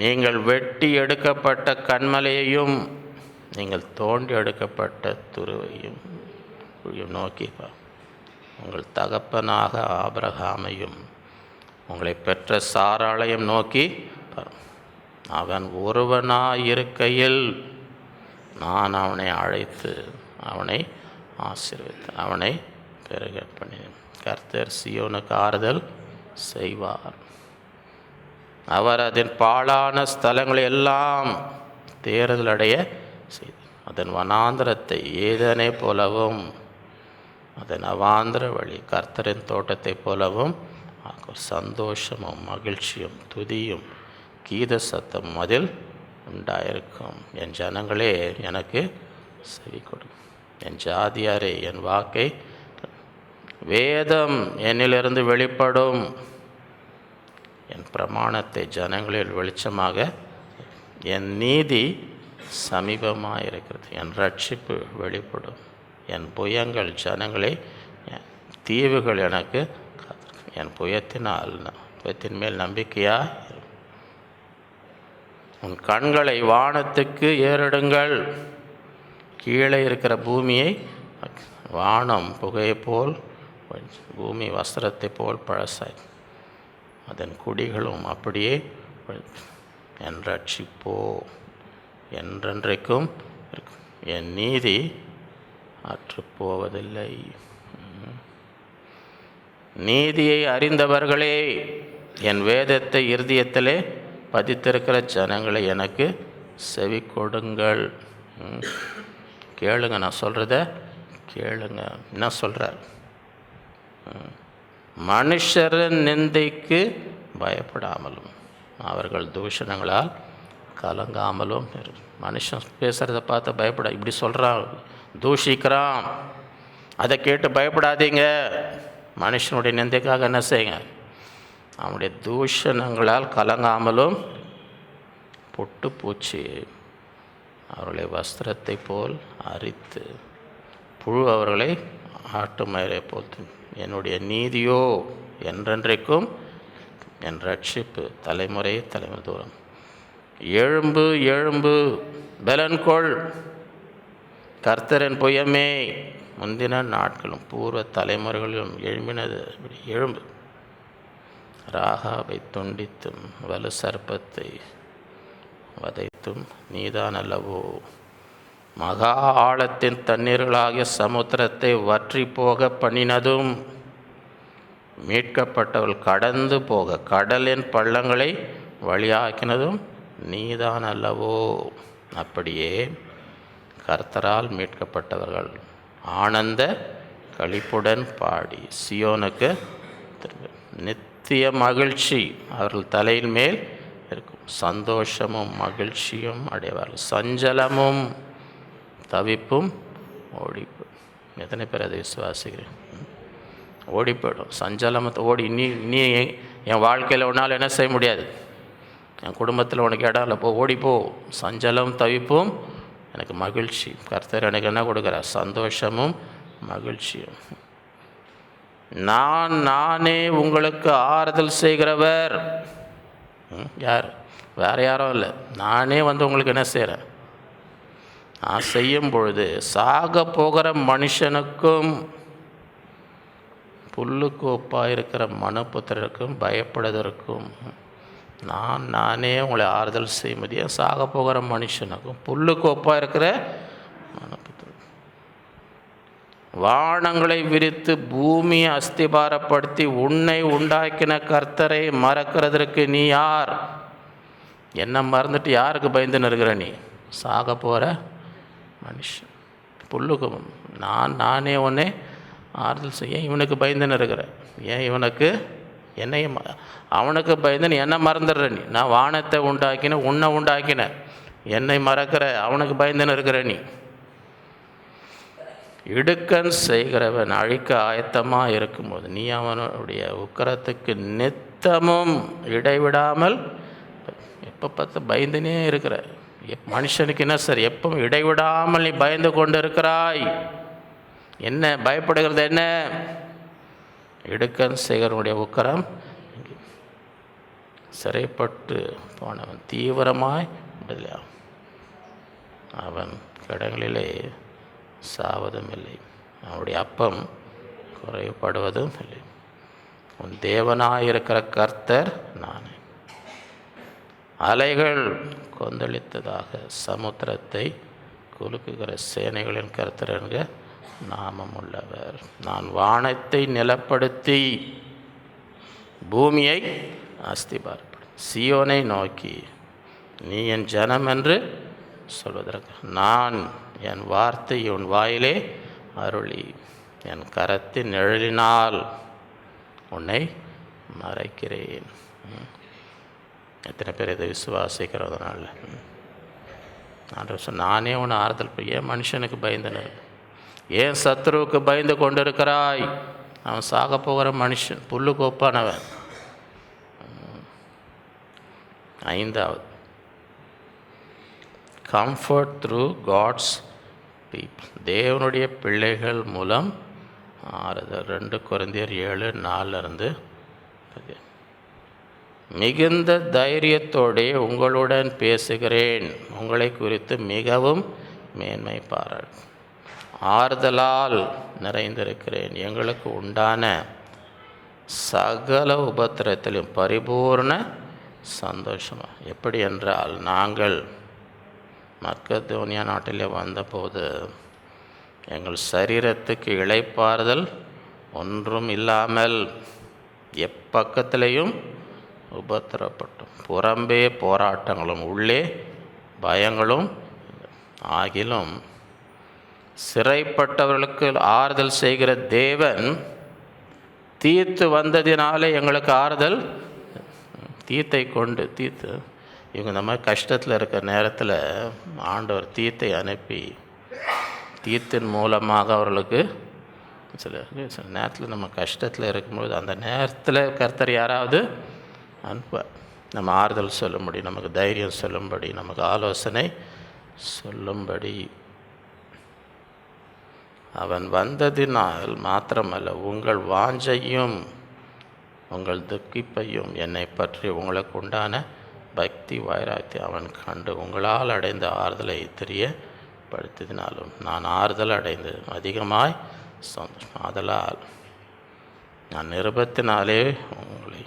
நீங்கள் வெட்டி எடுக்கப்பட்ட கன்மலையையும் நீங்கள் தோண்டி எடுக்கப்பட்ட துருவையும் நோக்கி உங்கள் தகப்பனாக ஆபிரகாமையும் உங்களை பெற்ற சாராளையும் நோக்கி அவன் ஒருவனாயிருக்கையில் நான் அவனை அழைத்து அவனை ஆசீர்வதித்து அவனை பெருக பண்ணினேன். கர்த்தர் சீயோனுக்கு ஆறுதல் செய்வார். அவர் அதன் பாழான ஸ்தலங்களை எல்லாம் தேறுதல் அடைய செய்தார். அதன் வனாந்திரத்தை ஏதனை போலவும் அதன் அவாந்திர வழி கர்த்தரின் தோட்டத்தை போலவும் சந்தோஷமும் மகிழ்ச்சியும் துதியும் கீத சத்தமும் அதில் உண்டாயிருக்கும். என் ஜனங்களே எனக்கு செவி கொடு, என் ஜாதியாரே என் வாக்கை. வேதம் என்னிலிருந்து வெளிப்படும், என் பிரமாணத்தை ஜனங்களில் வெளிச்சமாக, என் நீதி சமீபமாக இருக்கிறது, என் ரட்சிப்பு வெளிப்படும். என் புயங்கள் ஜனங்களை, தீவுகள் எனக்கு என் புயத்தின் மேல் நம்பிக்கையா. உன் கண்களை வானத்துக்கு ஏறிடுங்கள், கீழே இருக்கிற பூமியை வானம் புகையை போல் பூமி வஸ்திரத்தை போல் பழசாய் அதன் குடிகளும் அப்படியே. என் ரட்சிப்போ என்றென்றைக்கும் என் நீதி அற்றுப்போவதில்லை. நீதியை அறிந்தவர்களே, என் வேதத்தை இருதயத்திலே பதித்திருக்கிற ஜனங்களை எனக்கு செவி கொடுங்கள். கேளுங்க, நான் சொல்கிறத கேளுங்க. என்ன சொல்கிறார்? மனுஷரின் நிந்தைக்கு பயப்படாமலும் அவர்கள் தூஷணங்களால் கலங்காமலும். மனுஷன் பேசுகிறத பார்த்து பயப்பட, இப்படி சொல்கிறான், தூஷிக்கிறான், அதை கேட்டு பயப்படாதீங்க. மனுஷனுடைய நிந்தைக்காக என்ன செய்யுங்க? அவனுடைய தூஷணங்களால் கலங்காமலும் பொட்டு பூச்சி அவர்களை வஸ்திரத்தை போல் அரித்து புழு அவர்களை ஆட்டு மயிரை போல். என்னுடைய நீதியோ என்றென்றைக்கும், என் ரட்சிப்பு தலைமுறை தூரம். எழும்பு எழும்பு பலன்கொள், கர்த்தரின் புயமே முந்தின நாட்களும் பூர்வ தலைமுறைகளிலும் எழும்பினது. எழும்பு, ராகாவை துண்டித்தும் வலு சர்ப்பத்தை வதைத்தும் நீதான் அல்லவோ. மகா ஆழத்தின் தண்ணீர்களாகிய சமுத்திரத்தை வற்றி போக பண்ணினதும் மீட்கப்பட்டவள் கடந்து போக கடலின் பள்ளங்களை வழியாக்கினதும் நீதான் அல்லவோ. அப்படியே கர்த்தரால் மீட்கப்பட்டவர்கள் ஆனந்த களிப்புடன் பாடி சியோனுக்கு நித்திய மகிழ்ச்சி அவர்கள் தலையின் மேல் இருக்கும். சந்தோஷமும் மகிழ்ச்சியும் அடைவார்கள். சஞ்சலமும் தவிப்பும் ஓடிப்போம். எத்தனை பேர் அதை விசுவாசிக்கிறேன்? ஓடிப்போயிடும். சஞ்சலமத்தை ஓடி நீ என் வாழ்க்கையில் ஒன்றால் என்ன செய்ய முடியாது, என் குடும்பத்தில் உனக்கு இடம் இல்லை, ஓடிப்போ. சஞ்சலம் தவிப்பும் எனக்கு மகிழ்ச்சி. கர்த்தர் எனக்கு என்ன கொடுக்குறார்? சந்தோஷமும் மகிழ்ச்சியும். நானே உங்களுக்கு ஆறுதல் செய்கிறவர். யார்? வேறு யாரும் இல்லை, நானே உங்களுக்கு என்ன செய்கிறேன்? நான் செய்யும் பொழுது சாக போகிற மனுஷனுக்கும் புல்லுக்கு ஒப்பாக இருக்கிற மனுபுத்திரருக்கும் பயப்படுவதற்கும் நானே உங்களை ஆறுதல் செய்ய முடியும். சாக போகிற மனுஷனுக்கும் புல்லுக்கு ஒப்பாக இருக்கிற மனுபுத்திரர். வானங்களை விரித்து பூமியை அஸ்திபாரப்படுத்தி உன்னை உண்டாக்கின கர்த்தரை மறக்கிறதற்கு நீ யார்? என்ன மறந்துட்டு யாருக்கு பயந்துன்னு இருக்கிற நீ? சாக போகிற மனுஷன். புல்லுக்கு நானே உன்னை ஆறுதல் செய்ய. இவனுக்கு பயந்துன்னு இருக்கிற. ஏன் இவனுக்கு என்னையும் அவனுக்கு பயந்துன்னு என்னை மறந்துடுற நீ? நான் வானத்தை உண்டாக்கின, உன்னை உண்டாக்கின, என்னை மறக்கிற, அவனுக்கு பயந்துன்னு இருக்கிற நீ. இடுக்கன் செய்கிறவன் அழிக்க ஆயத்தமாக இருக்கும்போது நீ அவனுடைய உக்கரத்துக்கு நித்தமும் இடைவிடாமல் எப்போ பார்த்து பயந்துனே இருக்கிற. மனுஷனுக்கு என்ன சார்? எப்பவும் இடைவிடாமல் நீ பயந்து கொண்டு இருக்கிறாய். என்ன பயப்படுகிறது? என்ன? இடுக்கன் செய்கிறவனுடைய உக்கரம். சிறைப்பட்டு போனவன் தீவிரமாய் விடலையா? அவன் கடங்களிலே சாவதும் இல்லை, அவனுடைய அப்பம் குறைபடுவதும் இல்லை. உன் தேவனாயிருக்கிற கர்த்தர் நானே. அலைகள் கொந்தளித்ததாக சமுத்திரத்தை குலுக்குகிற சேனைகளின் கர்த்தர் என்க நாமம் உள்ளவர். நான் வானத்தை நிலப்படுத்தி பூமியை அஸ்திபாரப்படும் சீயோனை நோக்கி நீ என் ஜனம் என்று சொல்வதற்கு நான் என் வார்த்தை உன் வாயிலே அருளி என் கரத்தின் நிழலினால் உன்னை மறைக்கிறேன். எத்தனை பேர் இதை விசுவாசிக்கிறதுனால நானே உன்னை ஆறுதல். ஏன் மனுஷனுக்கு பயந்துன்னு? ஏன் சத்ருவுக்கு பயந்து கொண்டு இருக்கிறாய்? அவன் சாக போகிற மனுஷன், புல்லுக்கு ஒப்பானவன். 5வது, கம்ஃபர்ட் த்ரூ காட்ஸ் பீப்புள். தேவனுடைய பிள்ளைகள் மூலம் ஆறுதல். 2 கொரிந்தியர் 7:4 மிகுந்த தைரியத்தோடே உங்களுடன் பேசுகிறேன், உங்களை குறித்து மிகவும் மேன்மை பாராட்டு ஆறுதலால் நிறைந்திருக்கிறேன். எங்களுக்கு உண்டான சகல உபத்திரத்திலும் பரிபூர்ண சந்தோஷமாக. எப்படி என்றால், நாங்கள் மக்கதோனியா நாட்டிலே வந்தபோது எங்கள் சரீரத்துக்கு இளைப்பாறுதல் ஒன்றும் இல்லாமல் எப்பக்கத்திலையும் உபத்திரப்பட்டோம். புறம்பே போராட்டங்களும் உள்ளே பயங்களும் ஆகிலும் சிறைப்பட்டவர்களுக்கு ஆறுதல் செய்கிற தேவன் தீத்து வந்ததினாலே எங்களுக்கு ஆறுதல். தீத்தை கொண்டு இவங்க இந்த மாதிரி கஷ்டத்தில் இருக்கிற நேரத்தில் ஆண்டவர் தீத்தை அனுப்பி தீத்தின் மூலமாக அவர்களுக்கு சில நேரத்தில் நம்ம கஷ்டத்தில் இருக்கும்போது அந்த நேரத்தில் கர்த்தர் யாராவது அனுப்ப நம்ம ஆறுதல் சொல்லும்படி, நமக்கு தைரியம் சொல்லும்படி, நமக்கு ஆலோசனை சொல்லும்படி. அவன் வந்ததினால் மாத்திரமல்ல, உங்கள் வாஞ்சையும் உங்கள் துக்கிப்பையும் என்னை பற்றி உங்களுக்கு உண்டான பக்தி வைராக்கியம் அவன் கண்டு உங்களால் அடைந்த ஆறுதலை தெரியப்படுத்தினாலும் நான் ஆறுதல் அடைந்து அதிகமாய் சந்தோஷம். ஆதலால் நான் நிருபத்தினாலே உங்களை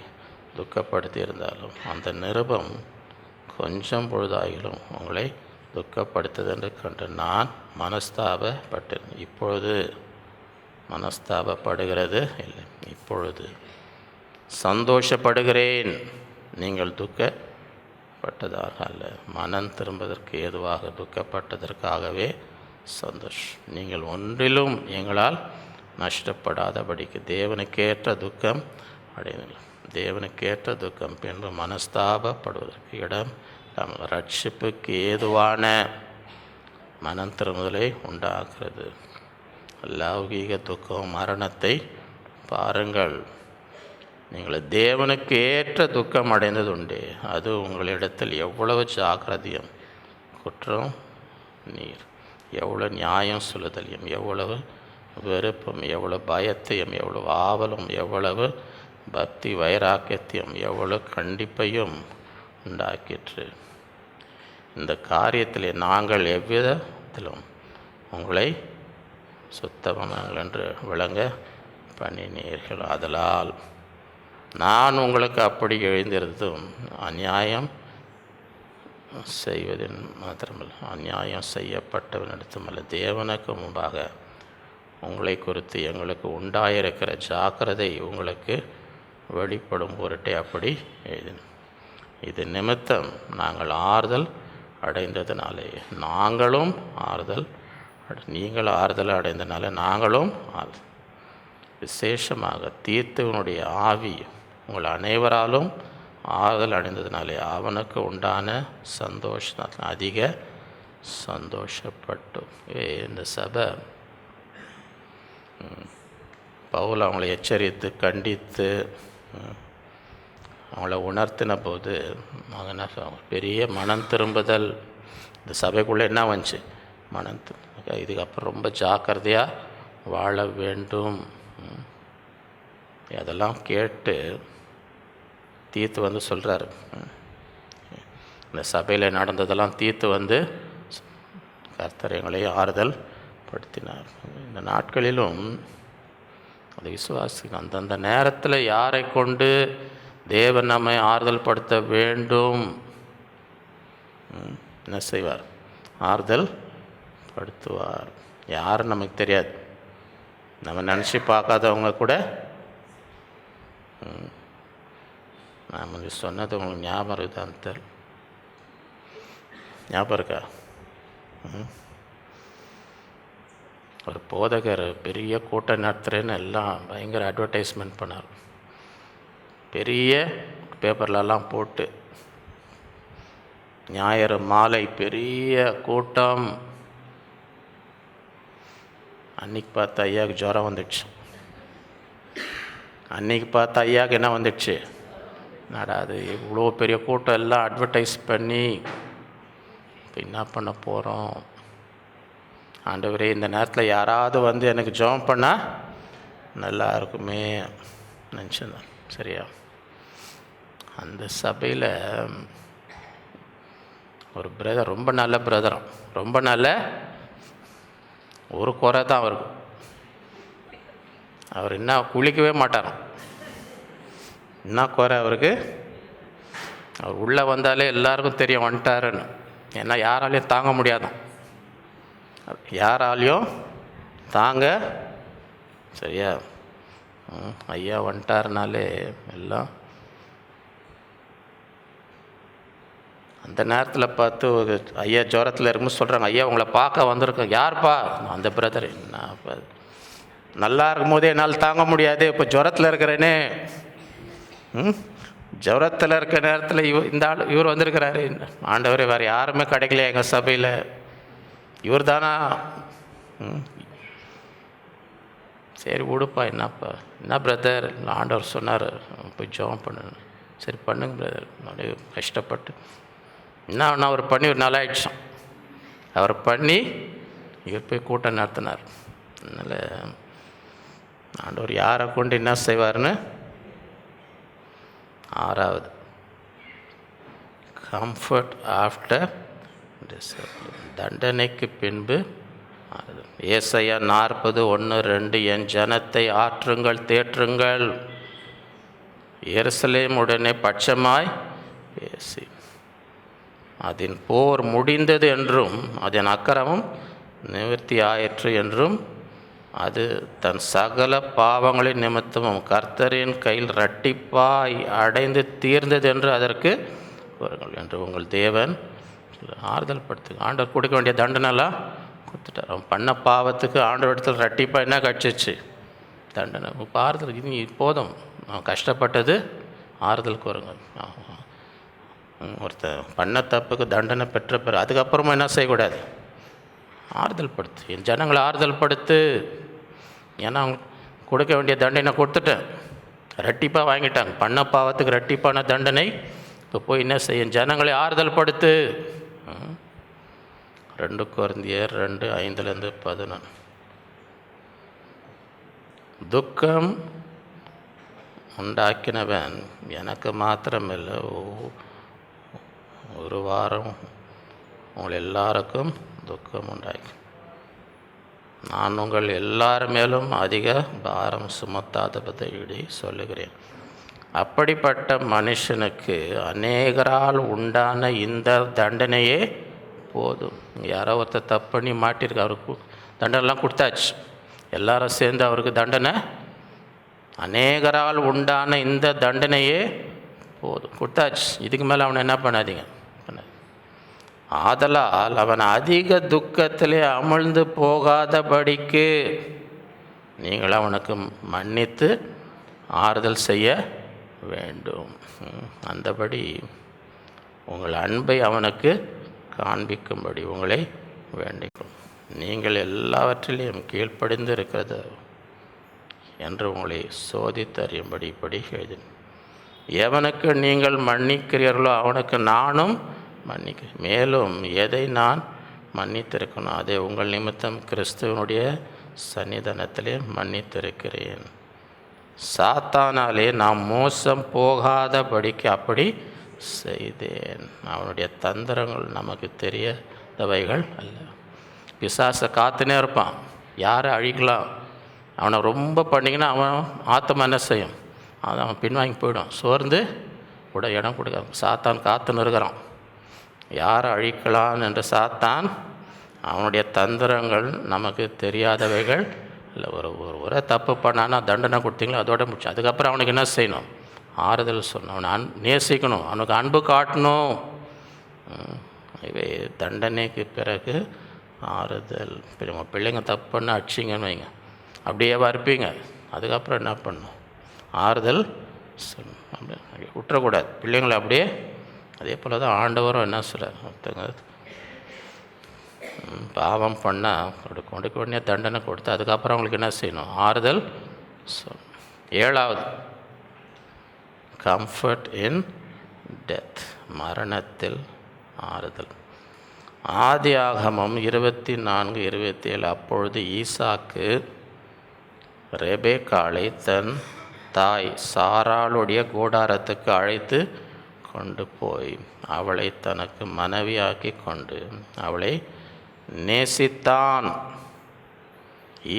துக்கப்படுத்தி இருந்தாலும் அந்த நிருபம் கொஞ்சம் பொழுதாகிலும் உங்களை துக்கப்படுத்துதென்று கண்டு நான் மனஸ்தாபப்பட்டேன். இப்பொழுது மனஸ்தாபப்படுகிறது இல்லை, இப்பொழுது சந்தோஷப்படுகிறேன். நீங்கள் துக்கப்பட்டதாக அல்ல, மனம் திரும்பதற்கு ஏதுவாக துக்கப்பட்டதற்காகவே சந்தோஷம். நீங்கள் ஒன்றிலும் எங்களால் நஷ்டப்படாதபடிக்கு தேவனுக்கேற்ற துக்கம் அடையவில்லை. தேவனுக்கேற்ற துக்கம் என்று மனஸ்தாபப்படுவதற்கு இடம் ரட்சிப்புக்கு ஏதுவான மனம் திரும்புதலை உண்டாக்குறது. லௌகீக துக்கம் மரணத்தை பாருங்கள். நீங்கள் தேவனுக்கு ஏற்ற துக்கம் அடைந்தது உண்டு. அது உங்களிடத்தில் எவ்வளவு ஜாக்கிரதையும் குற்றம் நீர். எவ்வளோ நியாயம் சொல்லுதலையும், எவ்வளவு வெறுப்பும், எவ்வளோ பயத்தையும், எவ்வளவு ஆவலும், எவ்வளவு பக்தி வைராக்கியத்தையும், எவ்வளோ கண்டிப்பையும் உண்டாக்கிற்று. இந்த காரியத்தில் நாங்கள் எவ்விதத்திலும் உங்களை சுத்தமானவர்கள் என்று விளங்க பண்ணினீர்கள். ஆதலால் நான் உங்களுக்கு அப்படி எழுந்திருந்தும் அநியாயம் செய்வதின் மாத்திரமல்ல, அநியாயம் செய்யப்பட்டவனிடத்துமல்ல, தேவனுக்கு முன்பாக உங்களை குறித்து எங்களுக்கு உண்டாயிருக்கிற ஜாக்கிரதை உங்களுக்கு வெளிப்படும் பொருட்டே அப்படி எழுதினோம். இது நிமித்தம் நாங்கள் ஆறுதல் அடைந்ததுனாலே நாங்களும் நீங்கள் ஆறுதல் அடைந்தனால நாங்களும் விசேஷமாக தீத்துவனுடைய ஆவி உங்கள் அனைவராலும் ஆறுதல் அடைந்ததுனாலே அவனுக்கு உண்டான சந்தோஷம் அதிக சந்தோஷப்பட்டோம். இந்த சபை பவுல் அவங்களை எச்சரித்து கண்டித்து அவங்கள உணர்த்தின போது அவங்க என்ன சொல்லுவாங்க, பெரிய மனம் திரும்புதல் இந்த சபைக்குள்ளே என்ன வந்துச்சு, இதுக்கப்புறம் ரொம்ப ஜாக்கிரதையாக வாழ வேண்டும். அதெல்லாம் கேட்டு தீத்து வந்து சொல்கிறாரு. இந்த சபையில் நடந்ததெல்லாம் தீத்து வந்து கர்த்தர் எங்களை ஆறுதல் படுத்தினார். இந்த நாட்களிலும் அது விசுவாசிக்கு அந்தந்த நேரத்தில் யாரை கொண்டு தேவன் நம்மை ஆறுதல் படுத்த வேண்டும் என்ன செய்வார், ஆறுதல் படுத்துவார். யாரும் நமக்கு தெரியாது, நம்ம நினச்சி பார்க்காதவங்க கூட. நாம் சொன்னது உங்களுக்கு ஞாபகம் இருக்குதான் தெரியல, ஞாபகம் இருக்கா? ஒரு போதகர் பெரிய கூட்டம் நடத்துகிறேன்னு எல்லாம் பயங்கர அட்வர்டைஸ்மெண்ட் பண்ணார். பெரிய பேப்பர்லலாம் போட்டு ஞாயிறு மாலை பெரிய கூட்டம். அன்றைக்கி பார்த்து ஐயாவுக்கு ஜுரம் வந்துடுச்சு. அன்றைக்கி பார்த்து ஐயாவுக்கு என்ன வந்துடுச்சு, நடாது இவ்வளோ பெரிய கூட்டம் எல்லாம் அட்வர்டைஸ் பண்ணி இப்போ என்ன பண்ண போகிறோம், ஆண்டவரே இந்த நேரத்தில் யாராவது வந்து எனக்கு ஜெபம் பண்ணால் நல்லா இருக்குமே நினச்சிருந்தேன். சரியா? அந்த சபையில் ஒரு பிரதர், ரொம்ப நல்ல பிரதரம், ரொம்ப நல்ல, ஒரு குறை தான் அவருக்கு, அவர் என்ன குளிக்கவே மாட்டாராம். என்ன குறை அவருக்கு, அவர் உள்ளே வந்தாலே எல்லாருக்கும் தெரியும் வந்துட்டாருன்னு. ஏன்னா யாராலையும் தாங்க முடியாதான், யாராலையும் தாங்க. சரியா? ஐயா வந்துட்டாருனாலே எல்லாம் அந்த நேரத்தில் பார்த்து ஒரு ஐயா ஜுரத்தில் இருக்கும்போது சொல்கிறாங்க, ஐயா உங்களை பார்க்க வந்திருக்கோம். யார்ப்பா? அந்த பிரதர். என்ன இப்போ நல்லா இருக்கும்போதே என்னால் தாங்க முடியாது, இப்போ ஜுரத்தில் இருக்கிறேனே. ஜுரத்தில் இருக்கிற நேரத்தில் இந்த ஆள் இவர் வந்திருக்கிறாரு. ஆண்டவரே வேறு யாருமே கிடைக்கல எங்கள் சபையில், இவர் தானா? சரி விடுப்பா, என்னப்பா, என்ன பிரதர், ஆண்டவர் சொன்னார் போய் ஜெபம் பண்ணு. சரி பண்ணுங்க பிரதர். அப்படியே கஷ்டப்பட்டு என்ன அவர் பண்ணி ஒரு நாள் ஆயிடுச்சான். அவர் பண்ணி இவர் போய் கூட்டம் நடத்தினார். அதனால் ஆண்டவர் யாரை கொண்டு என்ன செய்வார்னு. ஆறாவது, கம்ஃபர்ட் ஆஃப்டர் டிசிப்ளின், தண்டனைக்கு பின்பு. ஏசாயா 40:1-2, என் ஜனத்தை ஆற்றுங்கள் தேற்றுங்கள், எருசலேம் உடனே பட்சமாய் பேசி அதன் போர் முடிந்தது என்றும் அதன் அக்கிரமம் நிவர்த்தி ஆயிற்று என்றும் அது தன் சகல பாவங்களின் நிமித்தமும் கர்த்தரின் கையில் இரட்டிப்பாய் அடைந்து தீர்ந்தது என்று அதற்கு கூறுங்கள் என்று உங்கள் தேவன் ஆறுதல் படுத்து. ஆண்டவர் கொடுக்க வேண்டிய தண்டனைலாம் கொடுத்துட்டார். அவன் பண்ண பாவத்துக்கு ஆண்டவர் இடத்துல இரட்டிப்பாக என்ன கட்சிச்சு தண்டனை. இப்போ ஆறுதல், இனி போதும், நான் கஷ்டப்பட்டது, ஆறுதல் கூறுங்க. ஒருத்தர் பண்ண தப்புக்கு தண்டனை பெற்ற பிறகு அதுக்கப்புறமா என்ன செய்யக்கூடாது, ஆறுதல் படுத்து. என் ஜனங்களை ஆறுதல் படுத்து. ஏன்னா அவங்க கொடுக்க வேண்டிய தண்டனை கொடுத்துட்டேன், ரெட்டிப்பாக வாங்கிட்டாங்க. பண்ண பாவத்துக்கு ரெட்டிப்பான தண்டனை. இப்போ போய் என்ன செய்ய, ஜனங்களை ஆறுதல் படுத்து. 2 கொரிந்தியர் 2:5-11. துக்கம் உண்டாக்கினவன் எனக்கு மாத்திரமில்லை, ஒரு வாரம் உங்கள் எல்லாருக்கும் துக்கம் உண்டாக்கி, நான் உங்கள் எல்லார் மேலும் அதிக பாரம் சுமத்தாதபடி சொல்லுகிறேன். அப்படிப்பட்ட மனுஷனுக்கு அநேகரால் உண்டான இந்த தண்டனையே போதும். யாரோ ஒருத்தர் தப்பு பண்ணி மாட்டிருக்கு, அவருக்கு தண்டனைலாம் கொடுத்தாச்சு. எல்லாரும் சேர்ந்து அவருக்கு தண்டனை, அநேகரால் உண்டான இந்த தண்டனையே போதும், கொடுத்தாச்சு. இதுக்கு மேலே அவனை என்ன பண்ணாதீங்க. ஆதலால் அவன் அதிக துக்கத்திலே அமிழ்ந்து போகாதபடிக்கு நீங்கள் அவனுக்கு மன்னித்து ஆறுதல் செய்ய வேண்டும். அந்தபடி உங்கள் அன்பை அவனுக்கு காண்பிக்கும்படி உங்களை வேண்டிக்கும். நீங்கள் எல்லாவற்றிலையும் கீழ்ப்படிந்து இருக்கிறது என்று உங்களை சோதித்தறியும்படி இப்படி எழுதினேன். எவனுக்கு நீங்கள் மன்னிக்கிறீர்களோ அவனுக்கு நானும் மன்னிக்கிறேன். மேலும் எதை நான் மன்னித்திருக்கணும் அதை உங்கள் நிமித்தம் கிறிஸ்துவனுடைய சன்னிதானத்திலே மன்னித்திருக்கிறேன். சாத்தானாலே நாம் மோசம் போகாதபடிக்கு அப்படி செய்தேன். அவனுடைய தந்திரங்கள் நமக்கு தெரியாதவைகள் அல்ல. பிசாசை காத்துனே இருப்பான், யாரை அழிக்கலாம். அவனை ரொம்ப பண்ணிங்கன்னா அவன் ஆத்மா என்ன செய்யும், அதை அவன் பின்வாங்கி போயிடும், சோர்ந்து கூட இடம் கொடுக்க. சாத்தான் காத்துன்னு இருக்கிறான், யாரை அழிக்கலாம் என்று. சாத்தான் அவனுடைய தந்திரங்கள் நமக்கு தெரியாதவைகள் இல்லை. ஒரு தப்பு பண்ணான்னா தண்டனை கொடுத்தீங்களோ அதோட முடிச்சு. அதுக்கப்புறம் அவனுக்கு என்ன செய்யணும், ஆறுதல் சொல்லணும், அவனை நேசிக்கணும், அவனுக்கு அன்பு காட்டணும். இவை தண்டனைக்கு பிறகு ஆறுதல். பிள்ளைங்க தப்பு பண்ண அடிச்சிங்கன்னு வைங்க, அப்படியே இருப்பீங்க. அதுக்கப்புறம் என்ன பண்ணணும், ஆறுதல் சொல்லணும், அப்படி விட்டுறக்கூடாது பிள்ளைங்களை அப்படியே. அதே போல் தான் ஆண்டவரும் என்ன சொல்கிறார், ஒருத்தங்க பாவம் பண்ணால் அப்படி கொண்டு உடனே தண்டனை கொடுத்து அதுக்கப்புறம் அவங்களுக்கு என்ன செய்யணும், ஆறுதல் சொல்லணும். 7வது, கம்ஃபர்ட் இன் டெத், மரணத்தில் ஆறுதல். ஆதியாகமம் 24:27. அப்பொழுது ஈசாக்கு ரெபெக்காளை தன் தாய் சாராளுடைய கூடாரத்துக்கு அழைத்து கொண்டு போய் அவளை தனக்கு மனைவியாக்கி கொண்டு அவளை நேசித்தான்.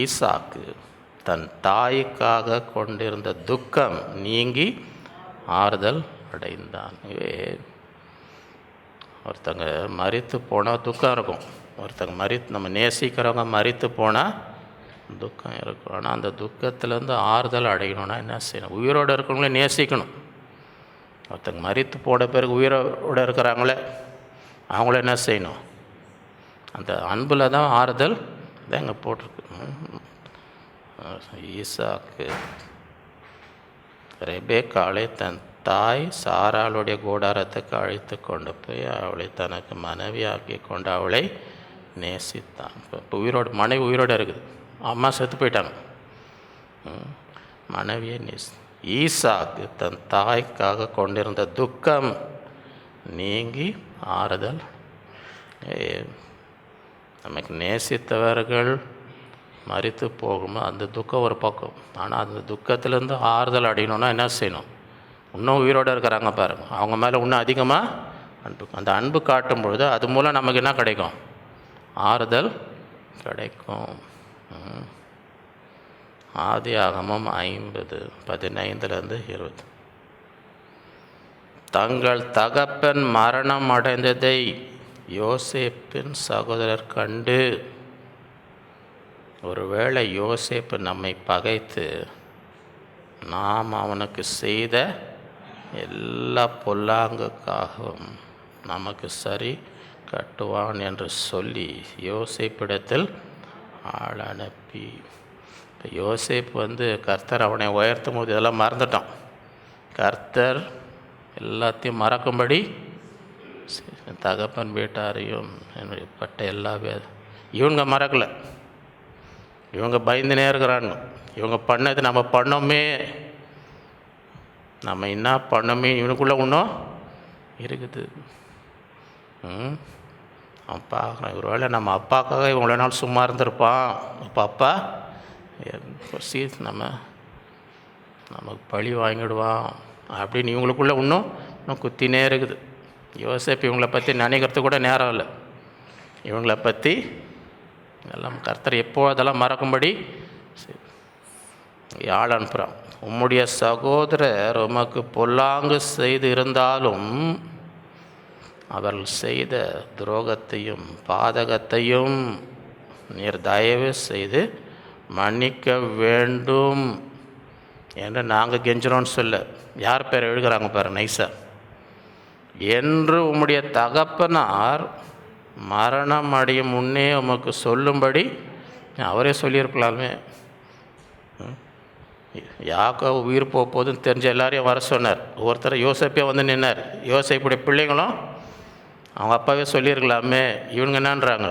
ஈசாக்கு தன் தாய்க்காக கொண்டிருந்த துக்கம் நீங்கி ஆறுதல் அடைந்தான். ஒருத்தங்க மரித்து போனால் துக்கம் இருக்கும், ஒருத்தங்க நம்ம நேசிக்கிறவங்க மரித்து போனால் துக்கம் இருக்கும். ஆனால் அந்த துக்கத்துலேருந்து ஆறுதல் அடையணும்னா என்ன செய்யணும், உயிரோடு இருக்கிறவங்களே நேசிக்கணும். ஒருத்தங்க மரித்து போன பிறகு உயிரோடு இருக்கிறாங்களே அவங்கள என்ன செய்யணும், அந்த அன்பில் தான் ஆறுதல். தான் இங்கே போட்டிருக்கு. ஈசாக்கு ரெபெக்காளை தன் தாய் சாராளுடைய கூடாரத்துக்கு அழைத்து கொண்டு போய் அவளை தனக்கு மனைவியாக்கி கொண்டு அவளை நேசித்தான். இப்போ உயிரோடு மனைவி உயிரோடு இருக்குது, அம்மா செத்து போயிட்டாங்க, மனைவியை ஈசாக்கு தன் தாய்க்காக கொண்டிருந்த துக்கம் நீங்கி ஆறுதல். நமக்கு நேசித்தவர்கள் மரித்து போகும்போது அந்த துக்கம் ஒரு பக்கம். ஆனால் அந்த துக்கத்திலேருந்து ஆறுதல் அடையணும்னா என்ன செய்யணும், இன்னும் உயிரோடு இருக்கிறாங்க பாருங்கள், அவங்க மேலே இன்னும் அதிகமாக அன்பு. அந்த அன்பு காட்டும் பொழுது அது மூலம் நமக்கு என்ன கிடைக்கும், ஆறுதல் கிடைக்கும். ஆதியாகமம் 50:15-20. தங்கள் தகப்பன் மரணம் அடைந்ததை யோசேப்பின் சகோதரர் கண்டு, ஒருவேளை யோசேப்பு நம்மை பகைத்து நாம் அவனுக்கு செய்த எல்லா பொல்லாங்குக்காகவும் நமக்கு சரி கட்டுவான் என்று சொல்லி யோசேப்பிடத்தில் ஆள் அனுப்பி. இப்போ யோசேப்பு கர்த்தர் அவனை உயர்த்தும் போது இதெல்லாம் மறந்துட்டான். கர்த்தர் எல்லாத்தையும் மறக்கும்படி தகப்பன் வீட்டாரையும் என்னுடைய பட்ட எல்லா இவங்க மறக்கலை, இவங்க பயந்துனே இருக்கிறாங்க. இவங்க பண்ணது நம்ம பண்ணோமே, நம்ம என்ன பண்ணோமே இவனுக்குள்ளே இன்னும் இருக்குது. அப்பா ஒருவேளை நம்ம அப்பாக்காக இவ்வளோ நாள் சும்மா இருந்திருப்பான், அப்போ அப்பா நமக்கு பழி வாங்கிடுவான் அப்படின்னு இவங்களுக்குள்ளே இன்னும் குத்தினே இருக்குது. யோசேப்பு இவங்கள பற்றி நினைக்கிறதுக்கு கூட நேரம் இல்லை. இவங்கள பற்றி எல்லாம் கர்த்தர் எப்போ அதெல்லாம் மறக்கும்படி ஆள் அனுப்புகிறான். உம்முடைய சகோதரர் உமக்கு பொல்லாங்கு செய்து இருந்தாலும் அவர்கள் செய்த துரோகத்தையும் பாதகத்தையும் நீர் தயவு செய்து மன்னிக்க வேண்டும் என்று நாங்கள் கெஞ்சிரோன்னு சொல்ல. யார் பேர் எழுதுகிறாங்க பாரு நைஸா. என்று உம்முடைய தகப்பனார் மரணம் அடையும் முன்னே உமக்கு சொல்லும்படி அவரே சொல்லியிருக்கலாமே. யாக்கோபு உயிர் போகுதுன்னு தெரிஞ்ச எல்லாரையும் வர சொன்னார். ஒருத்தர் யோசேப்பே வந்து நின்னார். யோசேப்புடைய பிள்ளைங்களும் அவங்க அப்பாவே சொல்லியிருக்கலாமே. இவங்க என்னன்றாங்க,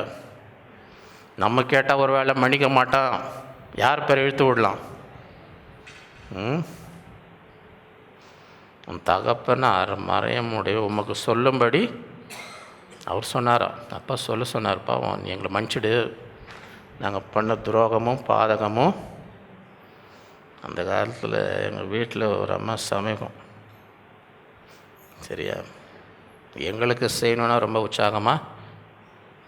நம்ம கேட்டால் ஒரு வேளை மன்னிக்க மாட்டான், யார் பேர் இழுத்து விடலாம். தகப்பனார் மறையமுடைய உமக்கு சொல்லும்படி அவர் சொன்னாரா. அப்பா சொன்னார், பாவம் எங்களை மன்னிச்சிடு, நாங்கள் பண்ண துரோகமும் பாதகமும். அந்த காலத்தில் எங்கள் வீட்டில் ஒரு அம்மா சமைக்கும், சரியா, எங்களுக்கு செய்யணுன்னா ரொம்ப உற்சாகமாக.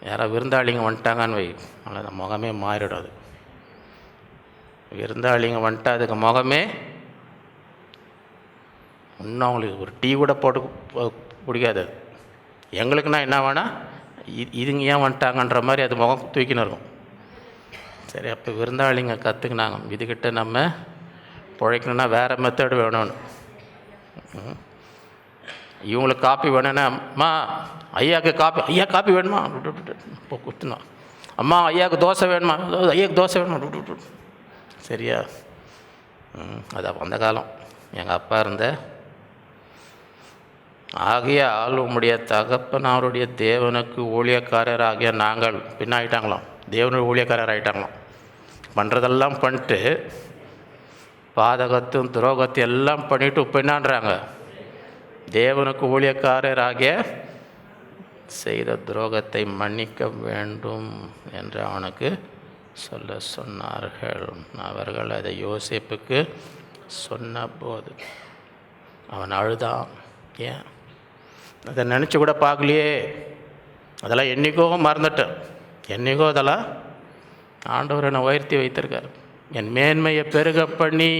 யாராவது விருந்தாளிங்க வந்துட்டாங்கன்னு வை, ஆனால் அந்த முகமே மாறிடும். அது விருந்தாளிங்க வந்துட்டா அதுக்கு முகமே இன்னும் அவங்களுக்கு ஒரு டீ கூட போட்டு பிடிக்காது. எங்களுக்குன்னா என்ன வேணால் இதுங்க ஏன் வந்துட்டாங்கன்ற மாதிரி அது முகம் தூக்கின்னு இருக்கும். சரி, அப்போ விருந்தாளிங்க கற்றுக்கினாங்க, இதுக்கிட்ட நம்ம பிழைக்கணுன்னா வேறு மெத்தடு வேணும்னு. இவங்களுக்கு காப்பி வேணும்னா, அம்மா ஐயாவுக்கு காப்பி வேணுமா இப்போ கொடுத்துனா, அம்மா ஐயாவுக்கு தோசை வேணுமா, ஐயாவுக்கு தோசை வேணுமா, சரியா. அது அந்த காலம். எங்கள் அப்பா இருந்த ஆகியால் உம்முடைய தகப்பன் அவருடைய தேவனுக்கு ஊழியக்காரர் ஆகிய நாங்கள் பின்னாயிட்டாங்களாம். தேவனுடைய ஊழியக்காரர் ஆகிட்டாங்களாம். பண்ணுறதெல்லாம் பண்ணிட்டு பாதகத்தும் துரோகத்தையும் எல்லாம் பண்ணிவிட்டு இப்போ என்னான்றாங்க, தேவனுக்கு ஊழியக்காரர் ஆகிய செய்த துரோகத்தை மன்னிக்க வேண்டும் என்று அவனுக்கு சொல்ல சொன்னார்கள். அவர்கள் அதை யோசேப்புக்கு சொன்ன போது அவன் அழுதான். ஏன் அதை நினச்சி கூட பார்க்கலையே, அதெல்லாம் என்றைக்கோ மறந்துட்டேன். என்றைக்கோ அதெல்லாம் ஆண்டவர் என்னை உயர்த்தி வைத்திருக்கார். என் மேன்மையை பெருக பண்ணி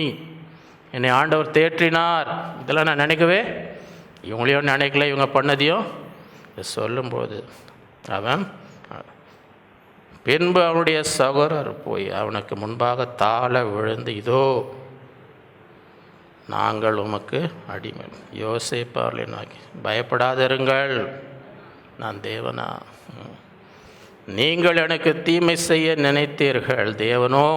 என்னை ஆண்டவர் தேற்றினார். இதெல்லாம் நான் நினைக்கவே, இவங்களையும் நினைக்கல, இவங்க பண்ணதையும் சொல்லும்போது அவன் பின்பு அவனுடைய சகோதரர் போய் அவனுக்கு முன்பாக தாழ விழுந்து, இதோ நாங்கள் உமக்கு அடிமை. யோசேப்பு அவர்களை நோக்கி, பயப்படாதிருங்கள், நான் தேவனா, நீங்கள் எனக்கு தீமை செய்ய நினைத்தீர்கள், தேவனோ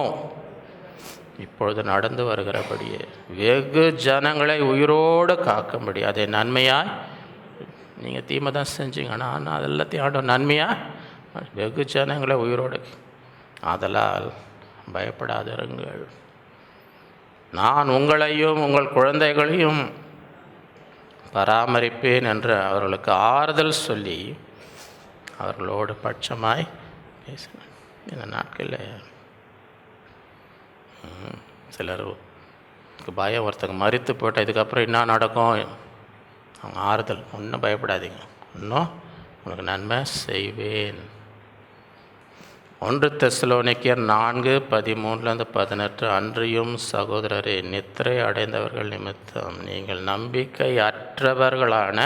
இப்பொழுது நடந்து வருகிறபடியே வெகு ஜனங்களை உயிரோடு காக்கும்படி அதை நன்மையாய், நீங்கள் தீமை தான் செஞ்சீங்க, ஆனால் அதெல்லாத்தையும் ஆண்டவர் நன்மையாக வெகு ஜனங்களை உயிரோடு, அதலால் பயப்படாதிருங்கள், நான் உங்களையும் உங்கள் குழந்தைகளையும் பராமரிப்பேன் என்று அவர்களுக்கு ஆறுதல் சொல்லி அவர்களோடு பட்சமாய் பேசினார். இந்த நாட்களில் சிலருக்கு பயம், ஒருத்தங்க மறித்து போட்டால் இதுக்கப்புறம் என்ன நடக்கும், அவங்க ஆறுதல், ஒன்றும் பயப்படாதீங்க, இன்னும் உங்களுக்கு நன்மை செய்வேன். 1 தெசலோனிக்கேயர் 4:13-18 அன்றியும் சகோதரரே, நித்திரை அடைந்தவர்கள் நிமித்தம் நீங்கள் நம்பிக்கை அற்றவர்களான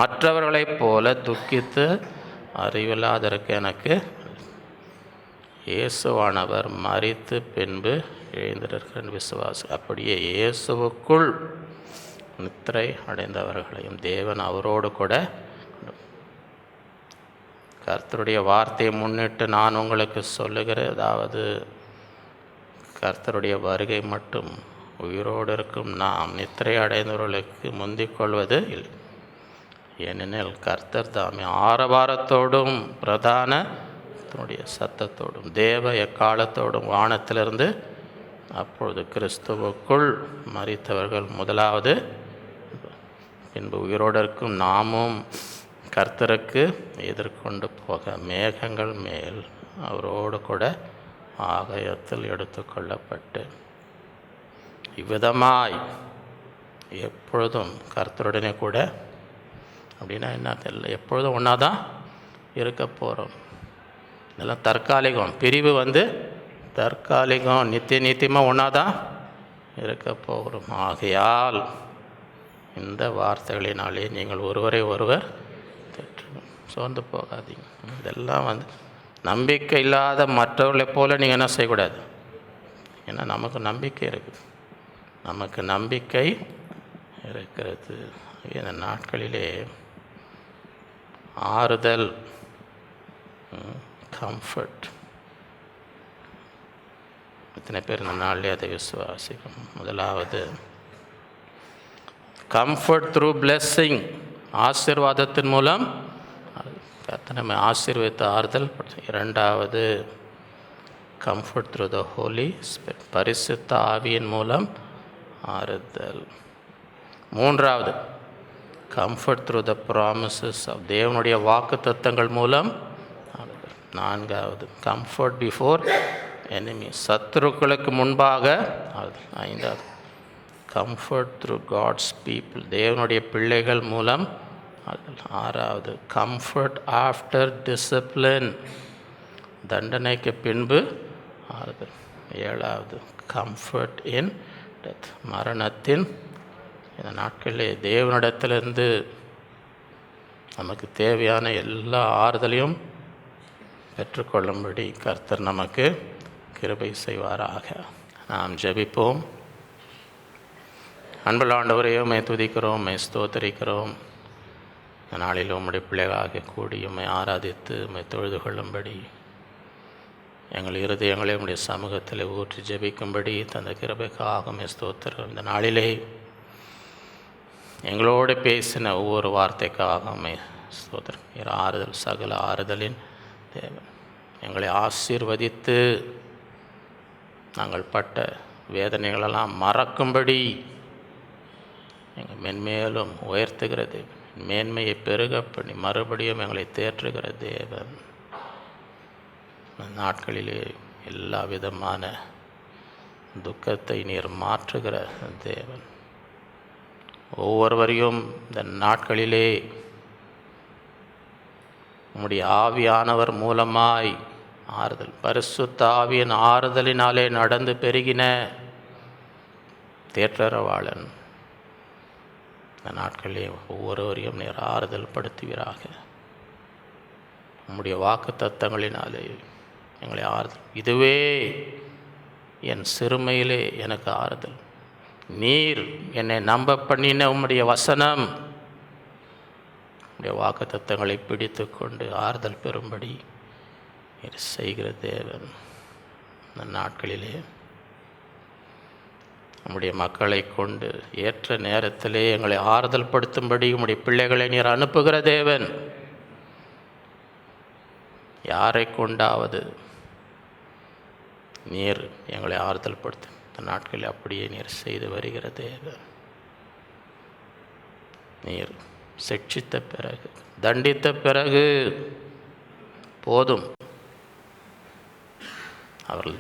மற்றவர்களைப் போல துக்கித்து அறிவில்லாதற்கு எனக்கு இயேசுவானவர் மரித்து பின்பு எழுந்திருக்கிற விசுவாசம். அப்படியே இயேசுவுக்குள் நித்திரை அடைந்தவர்களையும் தேவன் அவரோடு கூட. கர்த்தருடைய வார்த்தையை முன்னிட்டு நான் உங்களுக்கு சொல்லுகிறதாவது, கர்த்தருடைய வருகை மட்டும் உயிரோடு இருக்கும் நாம் நித்திரை அடைந்தவர்களுக்கு முந்திக் கொள்வது இல்லை. ஏனெனில் கர்த்தர் தாமே ஆரவாரத்தோடும் பிரதான சத்தத்தோடும் தேவ எக்காலத்தோடும் வானத்திலிருந்து அப்பொழுது கிறிஸ்துவுக்குள் மரித்தவர்கள் முதலாவது, பின்பு உயிரோடு இருக்கும் நாமும் கர்த்தருக்கு எதிர்கொண்டு போக மேகங்கள் மேல் அவரோடு கூட ஆகாயத்தில் எடுத்து கொள்ளப்பட்டு இவ்விதமாய் எப்பொழுதும் கர்த்தருடனே கூட, அப்படின்னா என்ன தெரியல, எப்பொழுதும் ஒன்றா தான் இருக்க போகிறோம். இதெல்லாம் தற்காலிகம், பிரிவு தற்காலிகம், நித்தியமாக ஒன்றா தான் இருக்க போகிறோம். ஆகையால் இந்த வார்த்தைகளினாலே நீங்கள் ஒருவரை ஒருவர் சோர்ந்து போகாதீங்க. இதெல்லாம் நம்பிக்கை இல்லாத மற்றவர்களை போல் நீங்கள் என்ன செய்யக்கூடாது. ஏன்னா நமக்கு நம்பிக்கை இருக்குது, நமக்கு நம்பிக்கை இருக்கிறது. இந்த நாட்களிலே ஆறுதல், கம்ஃபர்ட், இத்தனை பேர் இந்த நாளிலே அதை விசுவாசிக்கும். முதலாவது கம்ஃபர்ட் த்ரூ பிளெஸ்ஸிங், ஆசீர்வாதத்தின் மூலம் நம்ம ஆசீர்வதித்த ஆறுதல். இரண்டாவது comfort through the Holy Spirit, பரிசுத்த ஆவியின் மூலம் ஆறுதல். மூன்றாவது comfort through the promises of, தேவனுடைய வாக்கு தத்தங்கள் மூலம் ஆறுதல். நான்காவது கம்ஃபர்ட் பிஃபோர் எனிமி, சத்துருக்களுக்கு முன்பாக ஆறுதல். ஐந்தாவது கம்ஃபர்ட் த்ரூ காட்ஸ் பீப்புள், தேவனுடைய பிள்ளைகள் மூலம் ஆறுதல். ஆறாவது கம்ஃபர்ட் ஆஃப்டர் டிசிப்ளின், தண்டனைக்கு பின்பு ஆறுதல். ஏழாவது கம்ஃபர்ட் இன் டெத், மரணத்தின் இந்த நாட்களில் தேவனிடத்திலிருந்து நமக்கு தேவையான எல்லா ஆறுதலையும் பெற்றுக்கொள்ளும்படி கர்த்தர் நமக்கு கிருபை செய்வாராக. நாம் ஜெபிப்போம். அன்புள்ள ஆண்டவரே, உம்மை துதிக்கிறோம், உம்மை ஸ்தோத்தரிக்கிறோம். இந்த நாளில் உம்முடைய பிள்ளைகளாக கூடி உம்மை ஆராதித்து உம்மை தொழுது கொள்ளும்படி, எங்கள் இருதயங்களை உம்முடைய சமூகத்தில் ஊற்றி ஜெபிக்கும்படி தந்த கிருபைக்காக உம்மை ஸ்தோத்திரம். இந்த நாளிலே எங்களோடு பேசின ஒவ்வொரு வார்த்தைக்காக உம்மை ஸ்தோத்திரம். ஆறுதல், சகல ஆறுதலின் தேவன், எங்களை ஆசீர்வதித்து நாங்கள் பட்ட வேதனைகளெல்லாம் மறக்கும்படி எங்கள் மென்மேலும் உயர்த்துகிற தேவன், மேன்மையை பெருக பண்ணி மறுபடியும் எங்களை தேற்றுகிற தேவன். நாட்களிலே எல்லா விதமான துக்கத்தை நீர் மாற்றுகிற தேவன். ஒவ்வொருவரையும் இந்த நாட்களிலே உம்முடைய ஆவியானவர் மூலமாய் ஆறுதல், பரிசுத்த ஆவியின் ஆறுதலினாலே நடந்து பெருகின தேற்றரவாளன் இந்த நாட்களிலே ஒவ்வொருவரையும் நீர் ஆறுதல் படுத்துவீராக. உம்முடைய வாக்கு தத்தங்களினாலே எங்களை ஆறுதல். இதுவே என் சிறுமையிலே எனக்கு ஆறுதல். நீர் என்னை நம்ப பண்ணின உம்முடைய வசனம், உம்முடைய வாக்கு தத்தங்களை பிடித்து கொண்டு ஆறுதல் பெறும்படி நீர் செய்கிற தேவன். இந்த நாட்களிலே நம்முடைய மக்களை கொண்டு ஏற்ற நேரத்திலே எங்களை ஆறுதல் படுத்தும்படி உம்முடைய பிள்ளைகளை நீர் அனுப்புகிற தேவன். யாரை கொண்டாவது நீர் எங்களை ஆறுதல் படுத்து இந்த நாட்களில் அப்படியே நீர் செய்து வருகிற தேவன். நீர் சிட்சித்த பிறகு, தண்டித்த பிறகு போதும், அவர்கள்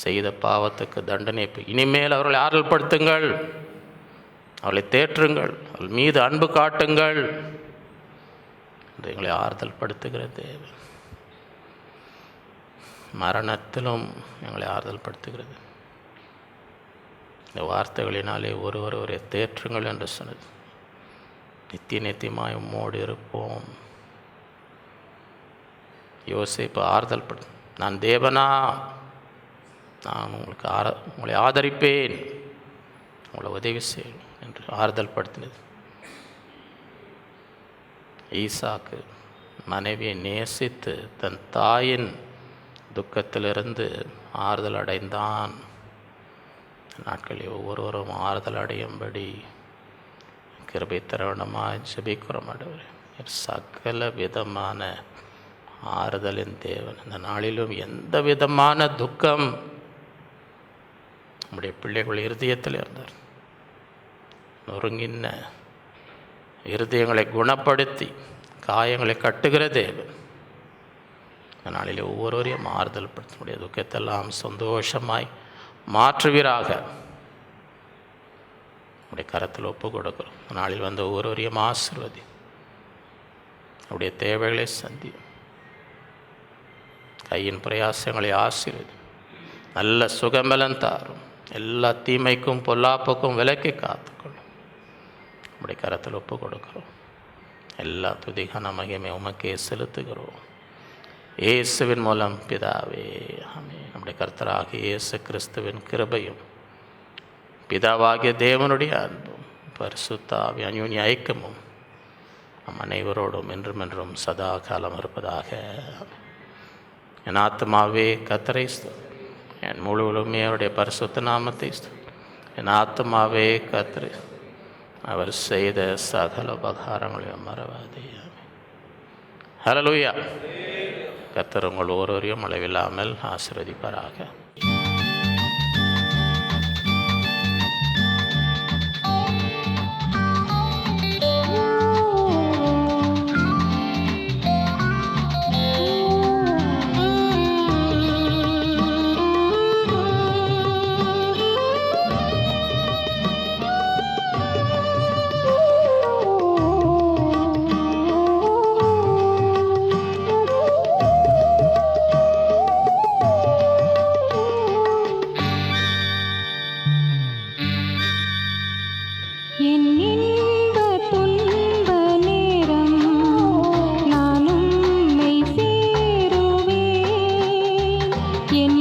செய்த பாவத்துக்கு தண்டனை. இனிமேல் அவர்களை ஆறுதல் படுத்துங்கள், அவர்களை தேற்றுங்கள், அவர்கள் மீது அன்பு காட்டுங்கள் என்று எங்களை ஆறுதல் படுத்துகிற தேவன். மரணத்திலும் எங்களை ஆறுதல் படுத்துகிறது. இந்த வார்த்தைகளினாலே ஒருவரை தேற்றுங்கள் என்று சொன்னது. நித்தியமாய் உம்மோடு இருப்போம். யோசேப்பு ஆறுதல் படு, நான் தேவனா, நான் உங்களை ஆதரிப்பேன், உங்களை உதவி செய்வேன் என்று ஆறுதல் படுத்தினது. ஈசாக்கு மனைவியை நேசித்து தன் தாயின் துக்கத்திலிருந்து ஆறுதல் அடைந்தான். நாட்களில் ஒவ்வொருவரும் ஆறுதல் அடையும்படி கிருபை தருணமாக ஜெபிக்கிறோம். சகல விதமான ஆறுதலின் தேவன். இந்த நாளிலும் எந்த விதமான துக்கம் நம்முடைய பிள்ளைகள் இருதயத்தில் இருந்தார். நொறுங்கின இருதயங்களை குணப்படுத்தி காயங்களை கட்டுகிற தேவன். நாளிலே ஒவ்வொருவரையும் ஆறுதல் படுத்த முடியாது. துக்கத்தெல்லாம் சந்தோஷமாய் மாற்றுவீராக. உடைய கரத்தில் ஒப்பு கொடுக்கிறோம். நாளில் வந்த ஒவ்வொருவரையும் ஆசீர்வதி. அவருடைய தேவைகளை சந்தி. கையின் பிரயாசங்களை ஆசீர்வதி. நல்ல சுகபலன் தாரும். எல்லா தீமைக்கும் பொல்லாப்புக்கும் விலக்கி காத்துக்கொள்ளும். உடைய கரத்தில் ஒப்பு கொடுக்கிறோம். எல்லா துதிகான மகிமை உமக்கே செலுத்துகிறோம். இயேசுவின் மூலம் பிதாவே, ஆமென். நம்முடைய கர்த்தராகிய இயேசு கிறிஸ்துவின் கிருபையும் பிதாவாகிய தேவனுடைய அன்பும் பரிசுத்த ஆவியின் அந்யோன்ய ஐக்கியமும் நம் அனைவரோடும் என்றும் சதா காலம் இருப்பதாக. என் ஆத்மாவே கர்த்தரை ஸ்தோத்திரி. என் முழு அவருடைய பரிசுத்த நாமத்தை ஸ்தோத்திரி. என் ஆத்மாவே கர்த்தரை, அவர் செய்த சகல உபகாரங்களையும் மறவாதே. ஹல்லேலூயா. கர்த்தர் உங்கள் ஒவ்வொருவரையும் அளவில்லாமல் ஆசீர்வதிப்பாராக. என்